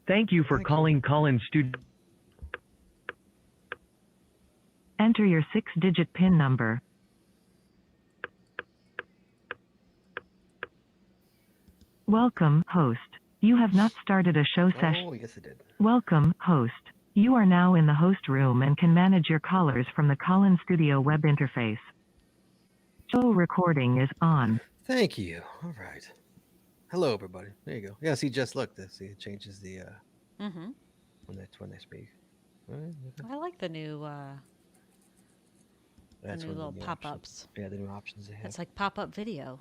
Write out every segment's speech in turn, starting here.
Thank you for calling Collins Studio. Enter your 6-digit PIN number. Welcome, host. You have not started a show session. Oh, yes, it did. Welcome, host. You are now in the host room and can manage your callers from the Collins Studio web interface. Show recording is on. Thank you. All right. Hello, everybody. There you go. Yeah, see, just look. See, it changes the Mm-hmm. when they speak. All right, okay. I like the new That's new one of little the new pop-ups. options. Yeah, the new options they have. It's like pop-up video.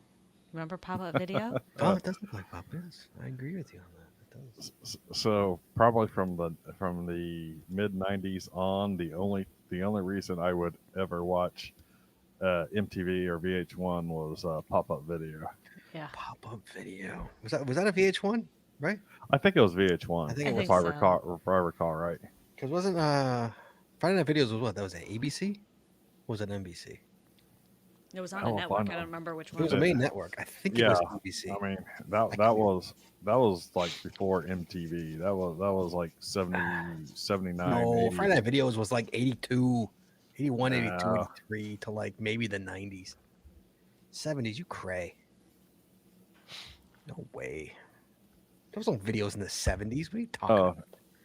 Remember pop-up video? Oh, it does look like pop. Yes, I agree with you on that. It does. So probably from the mid '90s on, the only reason I would ever watch MTV or VH1 was pop up video. Yeah. Pop-up video. Was that a VH1? Right? I think it was VH1. I think it I was. if think I so. recall, if I recall right. Because wasn't Friday Night Videos was what? That was at ABC? Or was it NBC? It was on Oh, a if I network. I know. don't remember which It one. was a main network. I think it was NBC. I mean that was like before MTV. That was like 70, 79. No, 80. Friday Night Videos was like 82, 81, 82, No. 83 to like maybe the 90s. 70s, you cray. No way. There was no videos in the 70s. What are you talking Oh,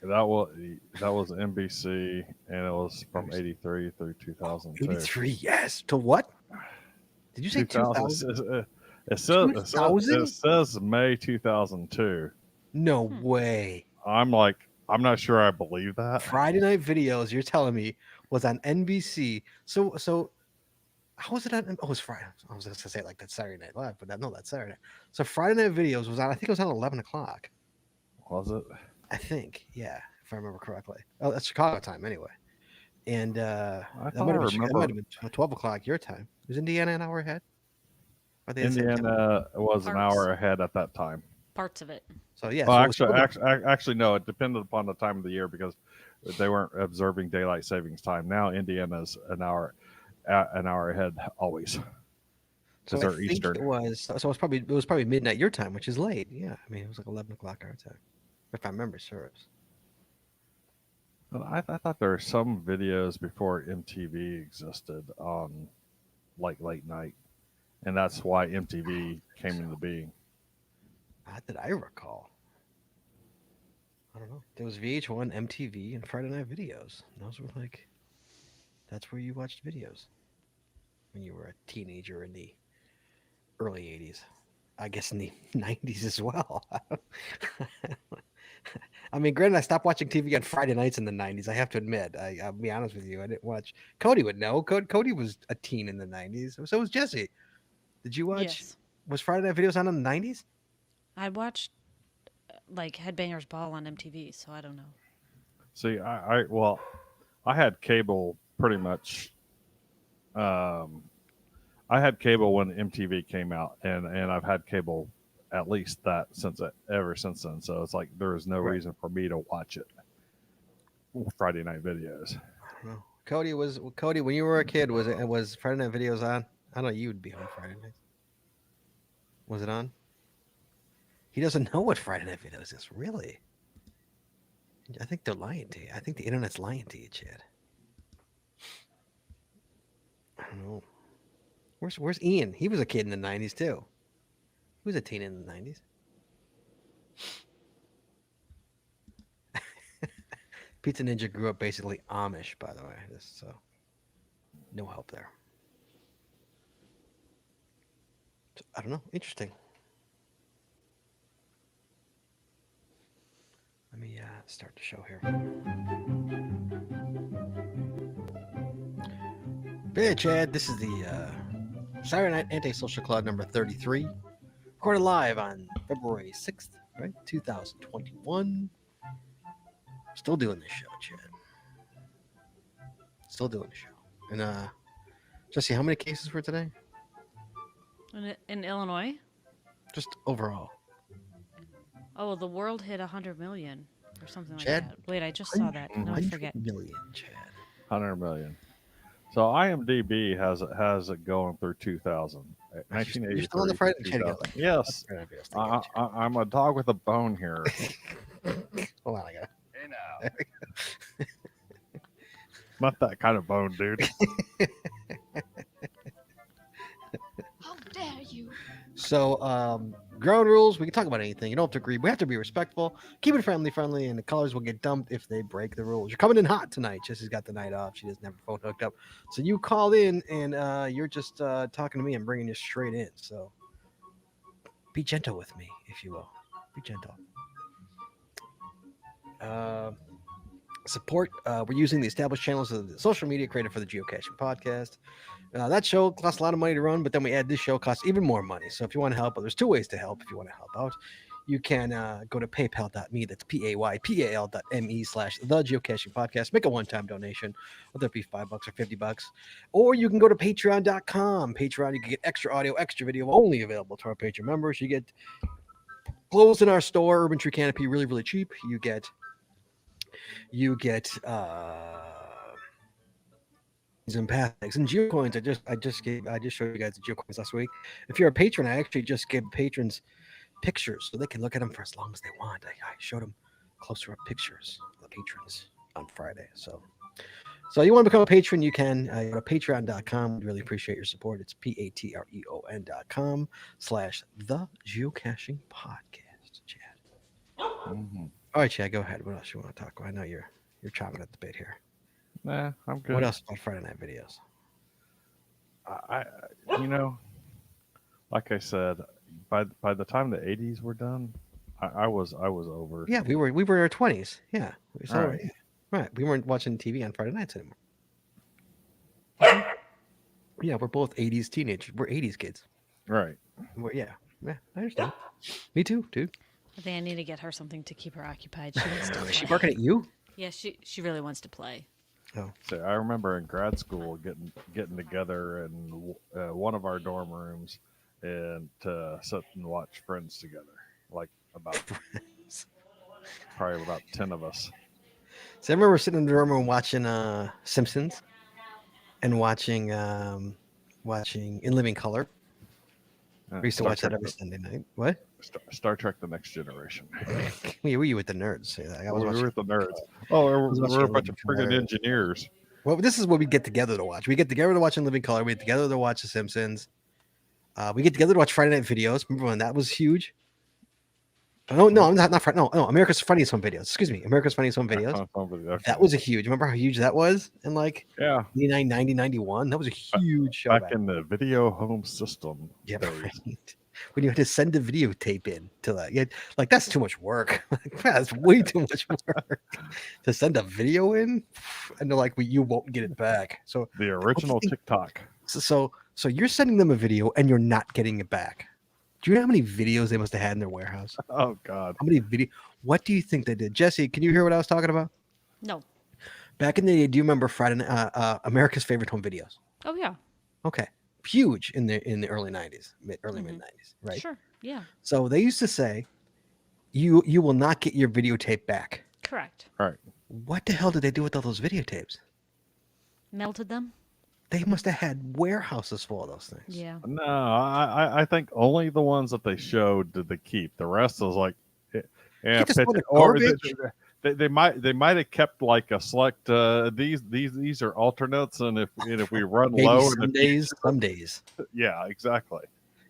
about? that was NBC, and it was from '83 through 2002. 83, yes. To what? Did you say 2000? It 2000? says May 2002. No way. I'm not sure I believe that. Friday Night Videos, you're telling me, was on NBC. So how was it on? Oh, it was Friday. I was just gonna say like that's Saturday Night Live, but that's Saturday. So Friday Night Videos was on. I think it was on 11 o'clock. Was it? I think, yeah, if I remember correctly. Oh, that's Chicago time anyway. And I that thought might I have remember been 12 o'clock your time. Was Indiana an hour ahead? Or they had the same time? Indiana was an Parts. hour ahead at that time. Parts of it. So yeah. Well, so it was actually, no. It depended upon the time of the year because they weren't observing daylight savings time. Now Indiana's an hour ahead always because so I they're think Eastern. it was probably midnight your time, which is late. Yeah, I mean it was like 11 o'clock our time, if I remember serves. But I thought there were some videos before MTV existed on like late night, and that's why MTV came into being. Not that I recall. I don't know. There was VH1, MTV, and Friday Night Videos. And those were like, that's where you watched videos when you were a teenager in the early 80s. I guess in the 90s as well. I mean, granted, I stopped watching TV on Friday nights in the 90s. I have to admit. I'll be honest with you. I didn't watch. Cody would know. Cody was a teen in the 90s. So was Jesse. Did you watch? Yes. Was Friday Night Videos on in the 90s? I watched like Headbangers Ball on MTV, so I don't know. See, I had cable pretty much. I had cable when MTV came out, and I've had cable at least ever since then. So it's like there is no Right. reason for me to watch it. Friday Night Videos. I don't know. Cody when you were a kid. Was Friday Night Videos on? I know you would be on Friday nights. Was it on? He doesn't know what Friday Night Videos is. Really? I think they're lying to you. I think the internet's lying to you, Chad. I don't know. Where's Ian? He was a kid in the 90s too. He was a teen in the 90s. Pizza Ninja grew up basically Amish, by the way. So no help there. So, I don't know. Interesting. Let me start the show here. Hey, Chad. This is the Saturday Night Antisocial Club number 33. Recorded live on February 6th, right? 2021. Still doing this show, Chad. Still doing the show. And Jesse, how many cases for today? In Illinois? Just overall. Oh, the world hit 100 million or something like Chad, that. Wait, I just saw that. No, I 100 forget. million, Chad. 100 million. So IMDb has it going through 2000, You're still on 1983 the to Friday Chad, 2000. Yes, Friday Night Videos thing, I'm a dog with a bone here. Hold on, I got. Hey now. Not that kind of bone, dude. How dare you? So, ground rules. We can talk about anything. You don't have to agree. We have to be respectful. Keep it friendly, and the callers will get dumped if they break the rules. You're coming in hot tonight. Jesse's got the night off. She doesn't have her phone hooked up. So you call in, and you're just talking to me. I'm bringing you straight in. So be gentle with me, if you will. Be gentle. Support. We're using the established channels of the social media created for the Geocaching podcast. That show costs a lot of money to run, but then we add this show costs even more money. So if you want to help, there's two ways to help. If you want to help out, you can go to paypal.me. That's paypal.me/the Geocaching podcast. Make a one-time donation, whether it be $5 or $50, or you can go to patreon.com. Patreon, you can get extra audio, extra video, only available to our Patreon members. You get clothes in our store, Urban Tree Canopy, really, really cheap. You get and paths and geocoins. I just showed you guys the geocoins last week. If you're a patron, I actually just give patrons pictures so they can look at them for as long as they want. I showed them closer up pictures of the patrons on Friday. So you want to become a patron, you can go to patreon.com. We really appreciate your support. It's patreon.com/the Geocaching podcast. Chad. Mm-hmm. All right, Chad, go ahead. What else you want to talk about? I know you're chomping at the bit here. Nah, I'm good. What else about Friday Night Videos? I like I said, by the time the 80s were done, I was over. Yeah, we were in our 20s. Yeah, so, Right. right. We weren't watching TV on Friday nights anymore. Yeah, we're both 80s teenagers. We're 80s kids. Right. Yeah, I understand. Me too, dude. I think I need to get her something to keep her occupied. She wants to Is she play. barking at you? Yeah, she really wants to play. So I remember in grad school getting together in one of our dorm rooms and to sit and watch Friends together, like probably about 10 of us. So I remember sitting in the dorm room watching Simpsons and watching In Living Color. We used to watch that every Sunday night. What? Star Trek: The Next Generation. Were you with the nerds? Like, I was We watching. were with the nerds. Oh, was we're watching a bunch of Living friggin' Color. engineers. Well, this is what we get together to watch. We get together to watch In Living Color. We get together to watch The Simpsons. We get together to watch Friday Night Videos. Remember when that was huge? No, not Friday. No, America's Funniest Home Videos. Excuse me, America's Funniest Home Videos. Okay. That was a huge. Remember how huge that was in like Yeah, 89, 90, 91? That was a huge show. back in the video home system. Yeah, days. right. When you had to send a videotape in to that, like that's too much work. Like, that's way too much work to send a video in, and they're like, well, you won't get it back. So The original TikTok. So you're sending them a video and you're not getting it back. Do you know how many videos they must have had in their warehouse? Oh God. How many video? What do you think they did? Jesse, can you hear what I was talking about? No. Back in the day, do you remember America's Favorite Home Videos? Oh yeah. Okay, huge in the early 90s, mid 90s, right? Sure. Yeah. So they used to say, you will not get your videotape back. Correct. Right. What the hell did they do with all those videotapes? Melted them. They must have had warehouses full of those things. Yeah. No, I think only the ones that they showed did they keep. The rest was like, yeah, Get this pitch one it. to Or garbage? they might have kept like a select. These are alternates, and if we run Maybe low, some in the days, future- some days. yeah, exactly.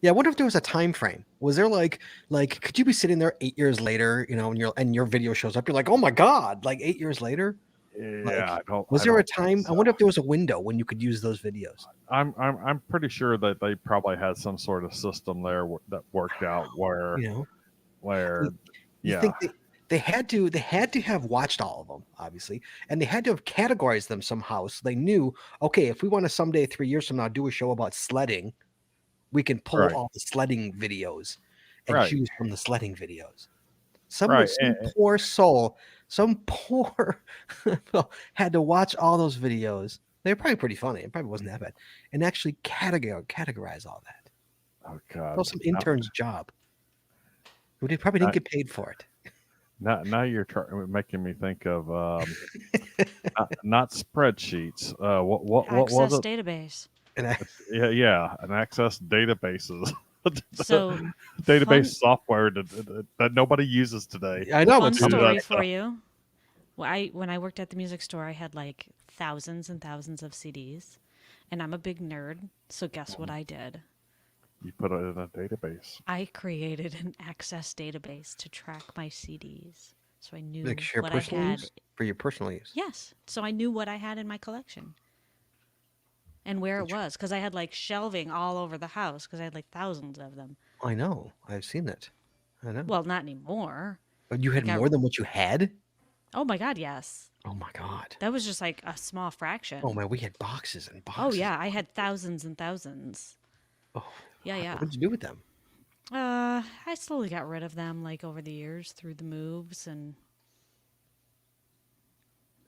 Yeah, I wonder if there was a time frame. Was there like could you be sitting there 8 years later, and your video shows up? You're like, oh my god! Like 8 years later, Yeah, I don't. was I there a don't think time? I so. wonder if there was a window when you could use those videos. I'm pretty sure that they probably had some sort of system there that worked out where You know, You yeah, think they had to have watched all of them, obviously, and they had to have categorized them somehow, so they knew, okay, if we want to someday 3 years from now do a show about sledding, we can pull Right. all the sledding videos and Right. choose from the sledding videos. Some Right, poor soul, some poor had to watch all those videos. They were probably pretty funny. It probably wasn't that bad, and actually categorize all that. oh That God, was some intern's job. Well, they probably didn't get paid for it. Now you're making me think of not spreadsheets. What was Access it? database. And I, Yeah, an access databases. So Database fun, software that nobody uses today. I know, fun but some of that story stuff. for you. When I worked at the music store, I had like thousands and thousands of CDs, and I'm a big nerd. So guess what I did? You put it in a database. I created an Access database to track my CDs, so I knew like share what I personal had. use for your personal use. Yes, so I knew what I had in my collection and where it was, because I had like shelving all over the house because I had like thousands of them. I know. I've seen that. I know. Well, not anymore. But you had got- more than what you had? Oh my God, yes. Oh my god. That was just like a small fraction. Oh man, we had boxes and boxes. Oh yeah, I had thousands and thousands. Oh, Yeah. what'd you do with them? I slowly got rid of them like over the years through the moves and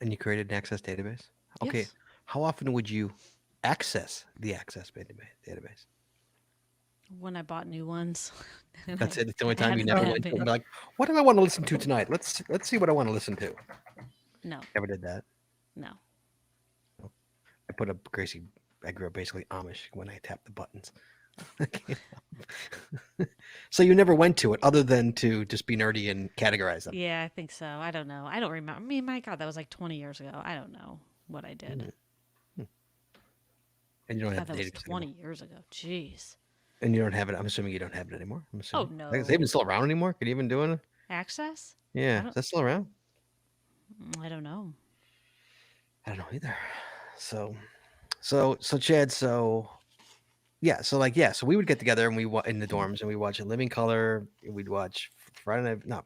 And you created an Access database? Okay. Yes. How often would you access the Access database? when I bought new ones. And That's I it. It's the only time you hadn't never been went to it. having- Like, what do I want to listen to tonight? Let's see what I want to listen to. No, Never did that. no. I put up Gracie. I grew up basically Amish when I tapped the buttons. So you never went to it other than to just be nerdy and categorize them. Yeah, I think so. I don't know. I don't remember. I mean, my God, that was like 20 years ago. I don't know what I did. And you don't I have thought the that was database 20 anymore. years ago. Jeez. And you don't have it. I'm assuming you don't have it anymore. I'm Oh, assuming. no. Is it even still around anymore? Could you even do it? Access? Yeah. don't- Is that still around? I don't know. I don't know either. So Chad. So we would get together and in the dorms and we watch A Living Color. We'd watch Friday Night, no,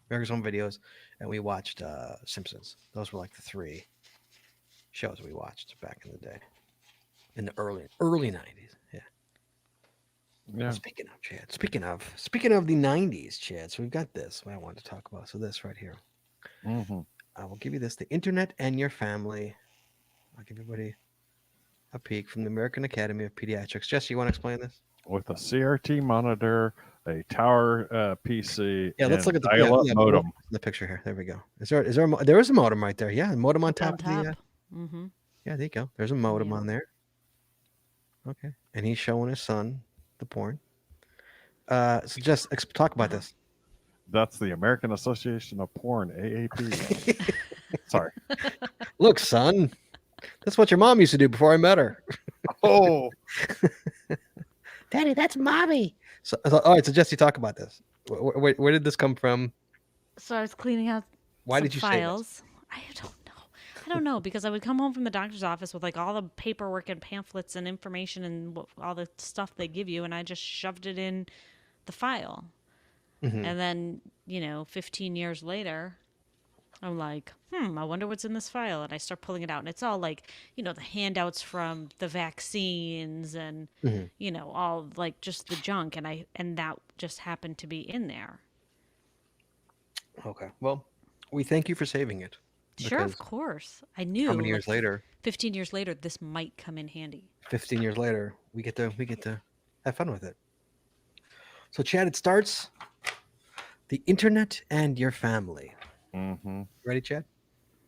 America's Home Videos, and we watched Simpsons. Those were like the three shows we watched back in the day, in the early '90s. Yeah. Yeah. Speaking of Chad, speaking of the '90s, Chad. So we've got this. What I wanted to talk about. So this right here. hmm I will give you this: the internet and your family. I'll give everybody a peek from the American Academy of Pediatrics. Jesse, you want to explain this? With a CRT monitor, a tower PC, Yeah, let's and look at the dial-up modem. The picture here. There we go. There is a modem right there. Yeah, a modem on top. On Of top. the, Mm-hmm. yeah, there you go. There's a modem Yeah. on there. Okay, and he's showing his son the porn. So just talk about this. That's the American Association of Porn, AAP. Sorry. Look, son, that's what your mom used to do before I met her. Oh, Daddy, that's mommy. So all right. So Jesse, talk about this. Where did this come from? So I was cleaning out Why some did you say this? files. I don't know because I would come home from the doctor's office with like all the paperwork and pamphlets and information and all the stuff they give you, and I just shoved it in the file. Mhm. And then 15 years later, I'm like, I wonder what's in this file, and I start pulling it out, and it's all like the handouts from the vaccines and Mhm. all like just the junk, and that just happened to be in there. Okay. Well, we thank you for saving it. Sure, Because of course. I knew. How many years like, later? 15 years later, this might come in handy. 15 years later, we get to have fun with it. So, Chad, it starts the internet and your family. hmm Ready, Chad?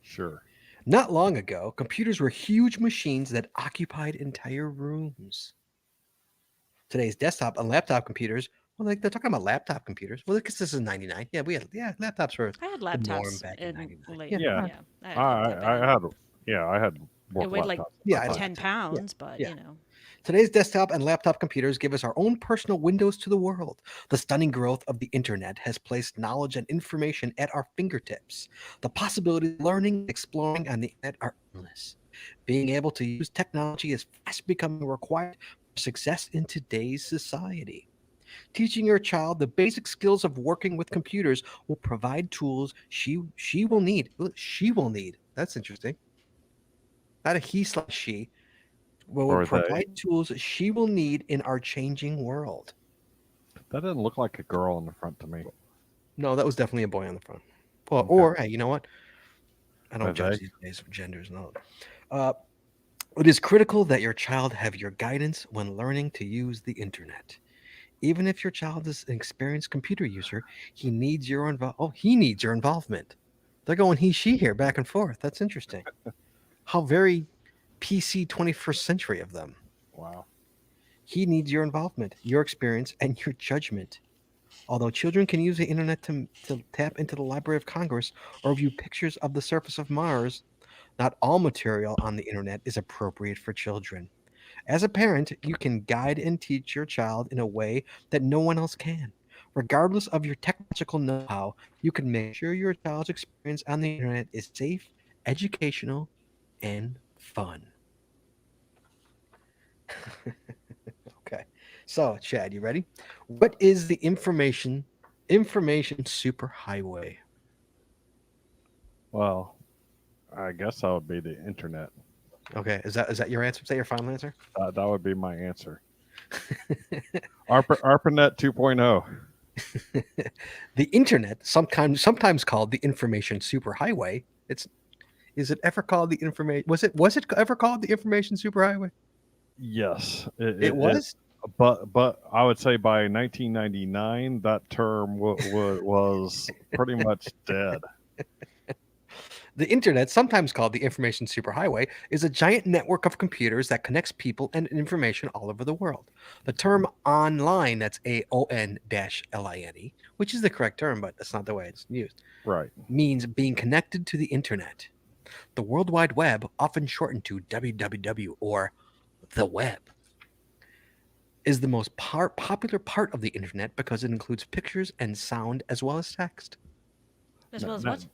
Sure. Not long ago, computers were huge machines that occupied entire rooms. Today's desktop and laptop computers, well, they're talking about laptop computers. Well, because this is 99. Yeah, laptops were. I had norm laptops back in in 99. late. Yeah. Yeah. I had I had work It weighed like laptops. Yeah, I know. 10 pounds, but yeah. Today's desktop and laptop computers give us our own personal windows to the world. The stunning growth of the internet has placed knowledge and information at our fingertips. The possibilities of learning and exploring on the internet are endless. Being able to use technology is fast becoming required for success in today's society. Teaching your child the basic skills of working with computers will provide tools she will need. She will need. That's interesting. Not a he/she. Will Or they. provide tools she will need in our changing world. That didn't look like a girl in the front to me. No, that was definitely a boy on the front. Well, Okay. or hey, you know what? I don't Are judge they? these days for genders. No. It is critical that your child have your guidance when learning to use the internet. Even if your child is an experienced computer user, he needs your he needs your involvement. They're going he she here back and forth. That's interesting. How very PC 21st century of them. Wow. He needs your involvement, your experience, and your judgment. Although children can use the internet to tap into the Library of Congress or view pictures of the surface of Mars, not all material on the internet is appropriate for children. As a parent, you can guide and teach your child in a way that no one else can. Regardless of your technological know how, you can make sure your child's experience on the internet is safe, educational, and fun. Okay. So, Chad, you ready? What is the information superhighway? Well, I guess that would be the internet. Okay. Is that your answer? Is that your final answer? That would be my answer. ARPANET 2.0. The internet, sometimes called the information superhighway. Is it ever called the information? Was it ever called the information superhighway? Yes, It was. but I would say by 1999 that term was pretty much dead. The internet, sometimes called the information superhighway, is a giant network of computers that connects people and information all over the world. The term online, that's AON-LINE, which is the correct term, but that's not the way it's used, Right. means being connected to the internet. The World Wide Web, often shortened to WWW or the web, is the most popular part of the internet because it includes pictures and sound as well as text. As well as No, what?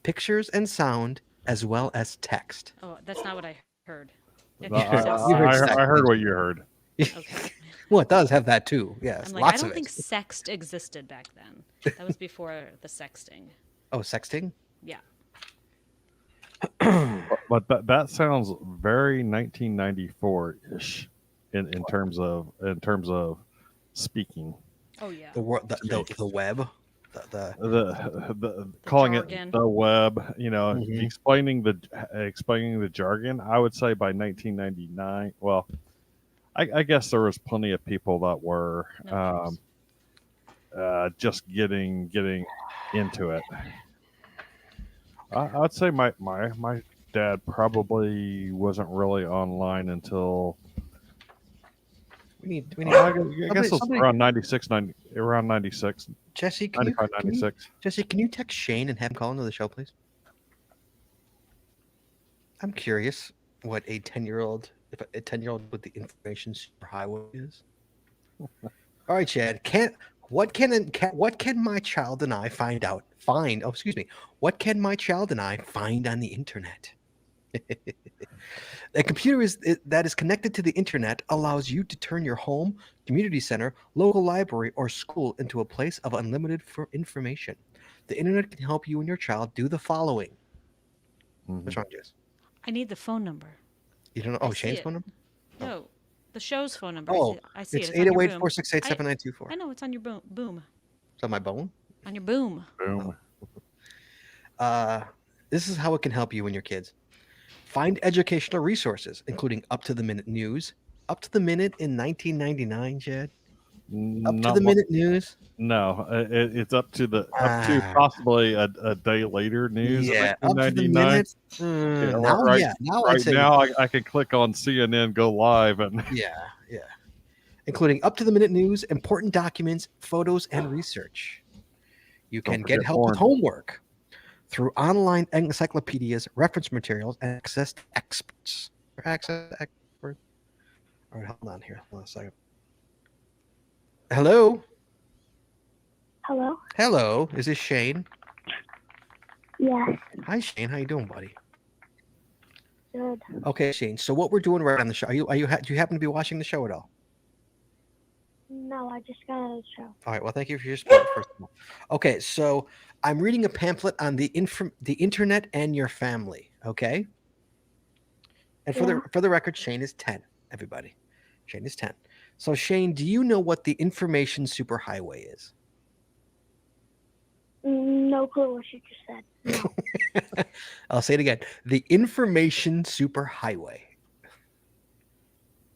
Pictures and sound as well as text. Oh, that's not what I heard. If No, you said You heard sex- I heard what you heard. Okay. Well, it does have that too. Yes, I'm like, lots I don't of think it. sext existed back then. That was before the sexting. Oh, sexting? Yeah. But that sounds very 1994-ish in terms of speaking. Oh yeah. The word, the web, the The calling jargon. it the web, Mhm. explaining the jargon. I would say by 1999. Well, I guess there was plenty of people that were No just getting into it. I'd say my dad probably wasn't really online until we need I guess it was somebody- around 96, around 96, Jesse, can you, 95, 96. Jesse, can you text Shane and have him call into the show, please? I'm curious what a 10-year-old with the information superhighway is. All right, Chad. What can my child and I find? Oh, excuse me. What can my child and I find on the internet? A computer that is connected to the internet allows you to turn your home, community center, local library, or school into a place of unlimited information. The internet can help you and your child do the following. Mhm. What's wrong, Jess? I need the phone number. You don't know? I Oh, see Shane's it. phone number? Oh. No, the show's phone number. Oh, I see It's it. It's on your boom. 808-468-7924. I know it's on your boom. Is that my bone? On your boom. Boom. This is how it can help you and your kids. Find educational resources, including up-to-the-minute news. Up to the minute in 1999, Jed? Up-to-the-minute news? No, it's up to Ah. possibly a day later news. in Yeah, up to the 1999. minute. Yeah, Now, right- yeah. Now I'd Right say now, I can click on CNN, go live, and yeah. Including up-to-the-minute news, important documents, photos, and research. You Don't can get forget help with porn. homework through online encyclopedias, reference materials, and access to experts. All right, hold on here. Hold on a second. Hello? Hello? Hello, is this Shane? Yes, Hi, Shane. How you doing, buddy? good. Okay, Shane. So what we're doing right on the show? Do you happen to be watching the show at all? No, I just got out of the show. All right. Well, thank you for your support. First of all. Okay, so I'm reading a pamphlet on the internet and your family. Okay. And Yeah. for the record, Shane is 10. Everybody, Shane is 10. So Shane, do you know what the information superhighway is? No clue what you just said. I'll say it again. The information superhighway.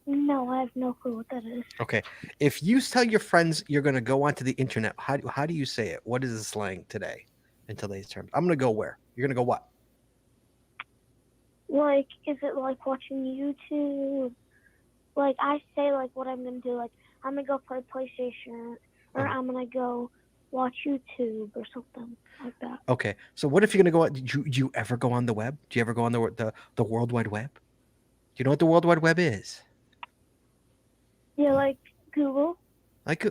No, I have no clue what that is. Okay. If you tell your friends you're going to go onto the internet, how do you say it? What is the slang today in today's terms? I'm going to go where? You're going to go what? Like, is it like watching YouTube? Like, I say like what I'm gonna do. Like, I'm gonna go play PlayStation, or I'm gonna go watch YouTube or something like that. Okay. So what if you're going to go out? Do you ever go on the web? Do you ever go on the World Wide Web? Do you know what the World Wide Web is? Yeah, like Google. Like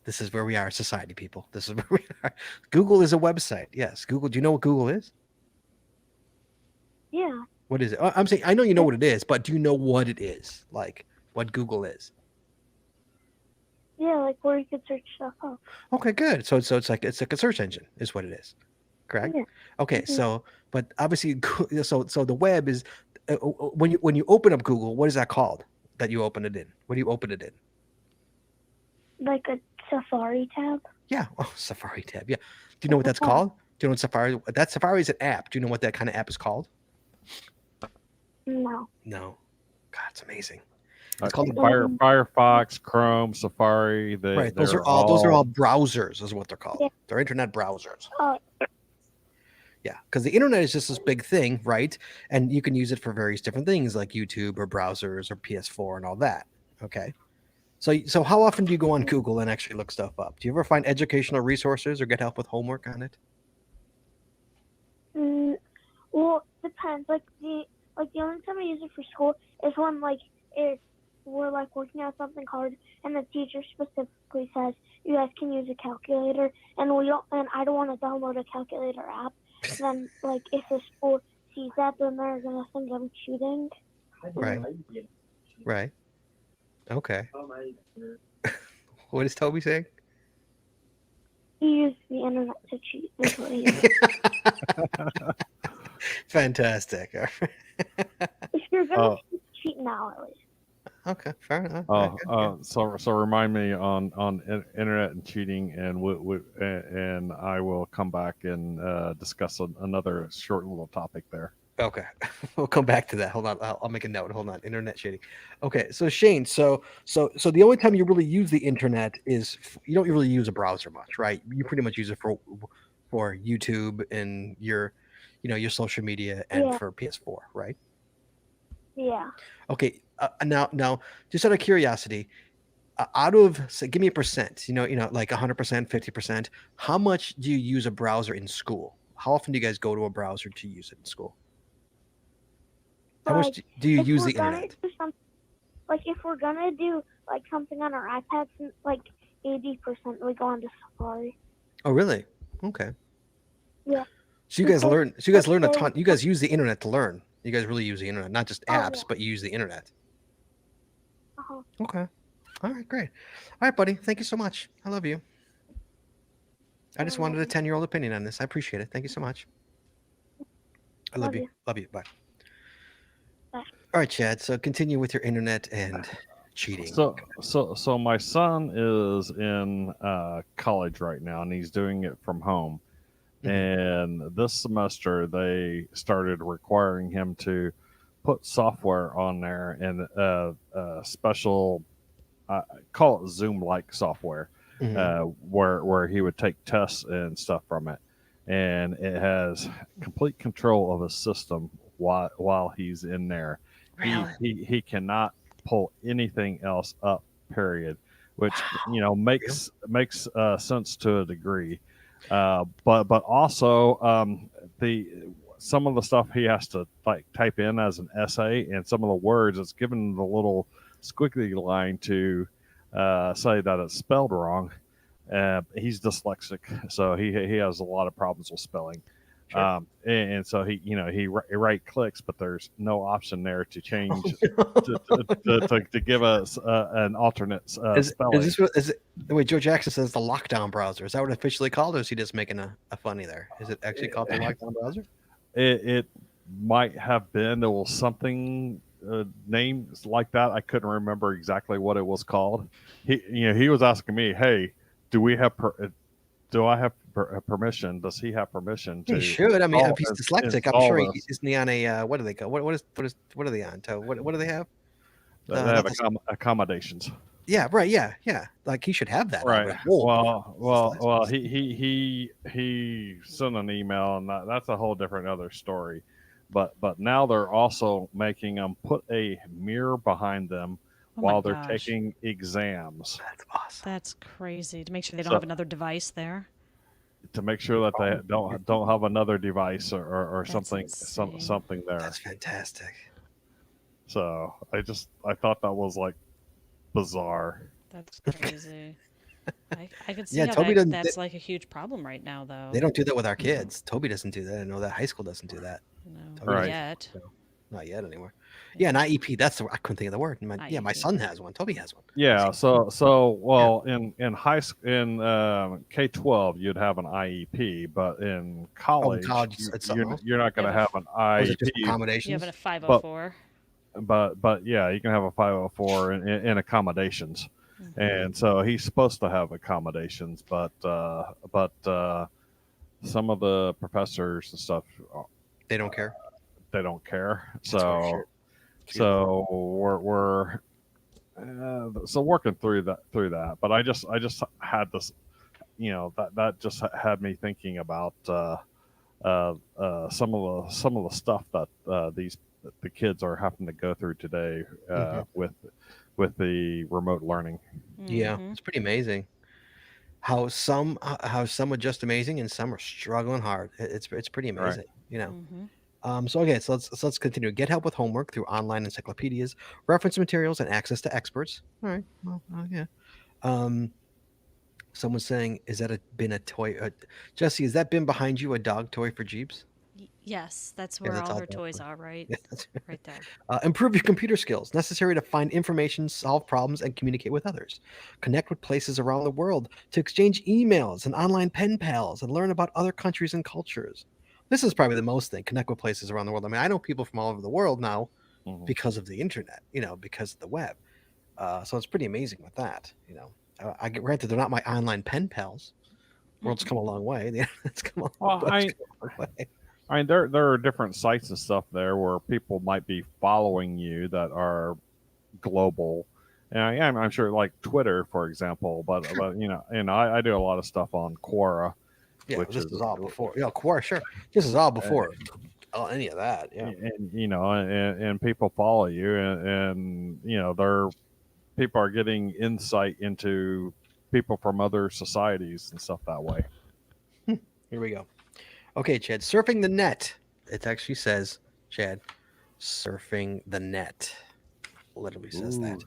this is where we are, society people. This is where we are. Google is a website. Yes, Google. Do you know what Google is? Yeah. What is it? I'm saying I know you know what it is, but do you know what it is? Like what Google is? Yeah, like where you could search stuff up. Okay, good. So it's like a search engine, is what it is. Correct. Yeah. Okay. Mhm. So, but obviously, so the web is when you open up Google, what is that called? That you open it in? What do you open it in? Like a Safari tab. Yeah. Oh, Safari tab. Yeah. Do you know what that's called? Do you know what Safari? That Safari is an app. Do you know what that kind of app is called? No. No. God, it's amazing. It's It's called Firefox, Chrome, Safari. right. Those are all browsers, is what they're called. Yeah. They're internet browsers. Oh, Yeah, because the internet is just this big thing, right? And you can use it for various different things like YouTube or browsers or PS4 and all that. Okay. So how often do you go on Google and actually look stuff up? Do you ever find educational resources or get help with homework on it? well, depends. Like the only time I use it for school is when we're like working on something hard and the teacher specifically says you guys can use a calculator and I don't want to download a calculator app. Then like if the school sees that, then they're gonna think I'm cheating. Right. Right. Okay. What is Toby saying? He used the internet to cheat. Is what he did. Fantastic. If you're gonna cheat now, at least. Okay, fair enough. So remind me on internet and cheating, and and I will come back and discuss another short little topic there. Okay, we'll come back to that. Hold on, I'll make a note. Hold on, internet cheating. Okay, so Shane, so the only time you really use the internet is you don't really use a browser much, right? You pretty much use it for YouTube and your social media and for PS4, right? Yeah. Okay, now, just out of curiosity, out of say, give me a percent. Like 100%, 50%. How much do you use a browser in school? How often do you guys go to a browser to use it in school? How much do you use the internet? If we're gonna do like something on our iPads, like 80% we go onto Safari. Oh, really? Okay. Yeah. So you guys learn. So you guys learn a ton. You guys use the internet to learn. You guys really use the internet, not just apps, yeah. but you use the internet. Uh-huh. Okay. All right, great. All right, buddy. Thank you so much. I love you. I just wanted a 10-year-old opinion on this. I appreciate it. Thank you so much. I love you. Love you. Bye. Bye. All right, Chad. So continue with your internet and cheating. So my son is in college right now, and he's doing it from home. And this semester, they started requiring him to put software on there and special, call it Zoom-like software, where he would take tests and stuff from it. And it has complete control of his system while he's in there. Really? He cannot pull anything else up, period, which makes sense to a degree. But also some of the stuff he has to like type in as an essay, and some of the words it's given the little squiggly line to say that it's spelled wrong. He's dyslexic, so he has a lot of problems with spelling. Sure. And so he right clicks, but there's no option there to change to give us an alternate spelling. Wait, Joe Jackson says the lockdown browser. Is that what it's officially called, or is he just making a funny there? Is it actually called the lockdown browser? It might have been. There was something names like that. I couldn't remember exactly what it was called. He was asking me, "Hey, do I have permission? Does he have permission to?" He should. I mean, if he's dyslexic, I'm sure isn't he on a what do they call? What are they on? What do they have? They not have the- accommodations. Yeah, right. Yeah, yeah. Like he should have that. Right. already. Whoa, Well. He sent an email, and that's a whole different other story. But now they're also making them put a mirror behind them Oh my while they're gosh. taking exams That's awesome. That's crazy. To make sure they don't So- have another device there. to make sure that they don't have another device or That's something insane. something there. That's fantastic. So I thought that was like bizarre. That's crazy. I could see Yeah, how Toby doesn't- that's like a huge problem right now, though. They don't do that with our kids. Toby doesn't do that. I know that high school doesn't do that. No, Toby Right. yet. Not yet, anymore. Yeah, an IEP. That's the I couldn't think of the word. My IEP. son has one. Toby has one. Yeah. So well in high school in K-12 you'd have an IEP, but in college, college, it's something else? you're not going to Yeah, have an Or is it just IEP. You accommodations? have a 504. But yeah, you can have a 504 in accommodations, Mm-hmm. and so he's supposed to have accommodations, but some of the professors and stuff They don't care. they don't care. That's for So sure. so we're so working through that. But I just had this, that just had me thinking about some of the stuff that the kids are having to go through today with the remote learning. Yeah, Mhm. it's pretty amazing how some are just amazing and some are struggling hard. It's pretty Right. amazing, you know. Mhm. So okay, so let's continue. Get help with homework through online encyclopedias, reference materials, and access to experts. All right, well, yeah. Someone's saying, "Is that been a toy?" Jesse, has that been behind you a dog toy for Jeeps? Yes, that's where that's all all her dog toys toys. are, right? Yeah, that's Right there. Improve your computer skills necessary to find information, solve problems, and communicate with others. Connect with places around the world to exchange emails and online pen pals and learn about other countries and cultures. This is probably the most thing. Connect with places around the world. I mean, I know people from all over the world now Mhm. because of the internet, because of the web. So it's pretty amazing with that. I get granted they're not my online pen pals. World's come a long way. It's come a Well, long way. I mean, there are different sites and stuff there where people might be following you that are global, and I'm sure like Twitter, for example. But I do a lot of stuff on Quora. Yeah, which this is- is all before. Yeah, Quora, sure. This is all before any of that. Yeah. and people follow you, and people are getting insight into people from other societies and stuff that way. Here we go. Okay, Chad. Surfing the net. It actually says, Chad, surfing the net. Literally says that.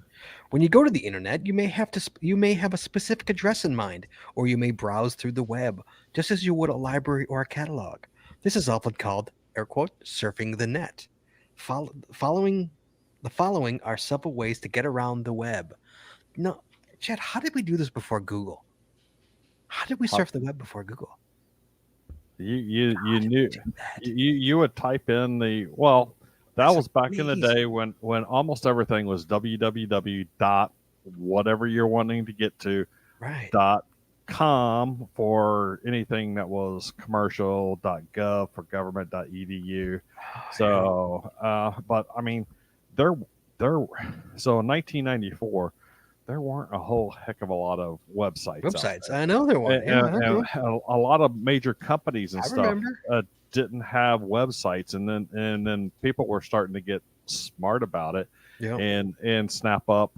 When you go to the internet, you may have a specific address in mind, or you may browse through the web, just as you would a library or a catalog. This is often called, air quote, surfing the net. The following are several ways to get around the web. No, Chad, how did we do this before Google? How did we surf the web before Google? You How did we knew do that? you would type in that That's was back in the amazing. day when almost everything was www dot whatever you're wanting to get to Right. .com for anything that was commercial, .gov for government.edu. So but I mean there so in 1994 there weren't a whole heck of a lot of websites out Websites. there. I know there were. And a lot of major companies and I stuff remember. didn't have websites, and then people were starting to get smart about it Yeah. and snap up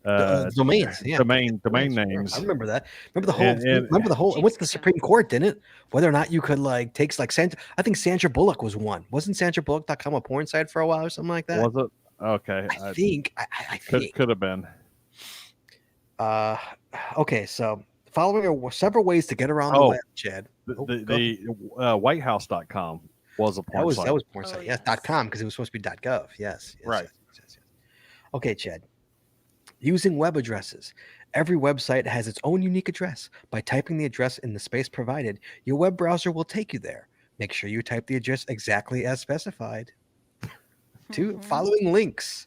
Domains. Yeah. domain Domains, sure. names. I remember that. Remember the whole. And- remember the whole. It went to the Jeez, Supreme Court, didn't it? Whether or not you could take Sandra. I think Sandra Bullock was one. Wasn't SandraBullock.com a porn site for a while or something like that? Was it? Okay, I think. I think. could have been. Okay, so following are several ways to get around the Oh. web, Chad. Oh, go ahead. WhiteHouse.com was a porn site. That was porn Oh, site. Yes, yes. .com because it was supposed to be .gov. Yes. Right. Yes. Okay, Chad. Using web addresses. Every website has its own unique address. By typing the address in the space provided, your web browser will take you there. Make sure you type the address exactly as specified. Two, Mhm. following links.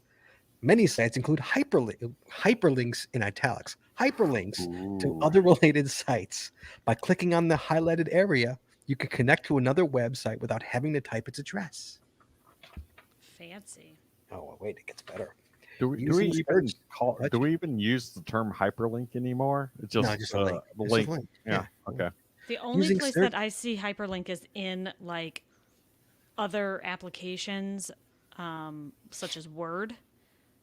Many sites include hyperlinks in italics, hyperlinks to Ooh. other related sites. By clicking on the highlighted area, you can connect to another website without having to type its address. Fancy. Oh, wait, it gets better. Do we Using even search- call? touch- Do we even use the term hyperlink anymore? It's just, No, just a link. the It's just link. a link. Yeah. Okay. The only Using place search- that I see hyperlink is in like other applications, such as Word.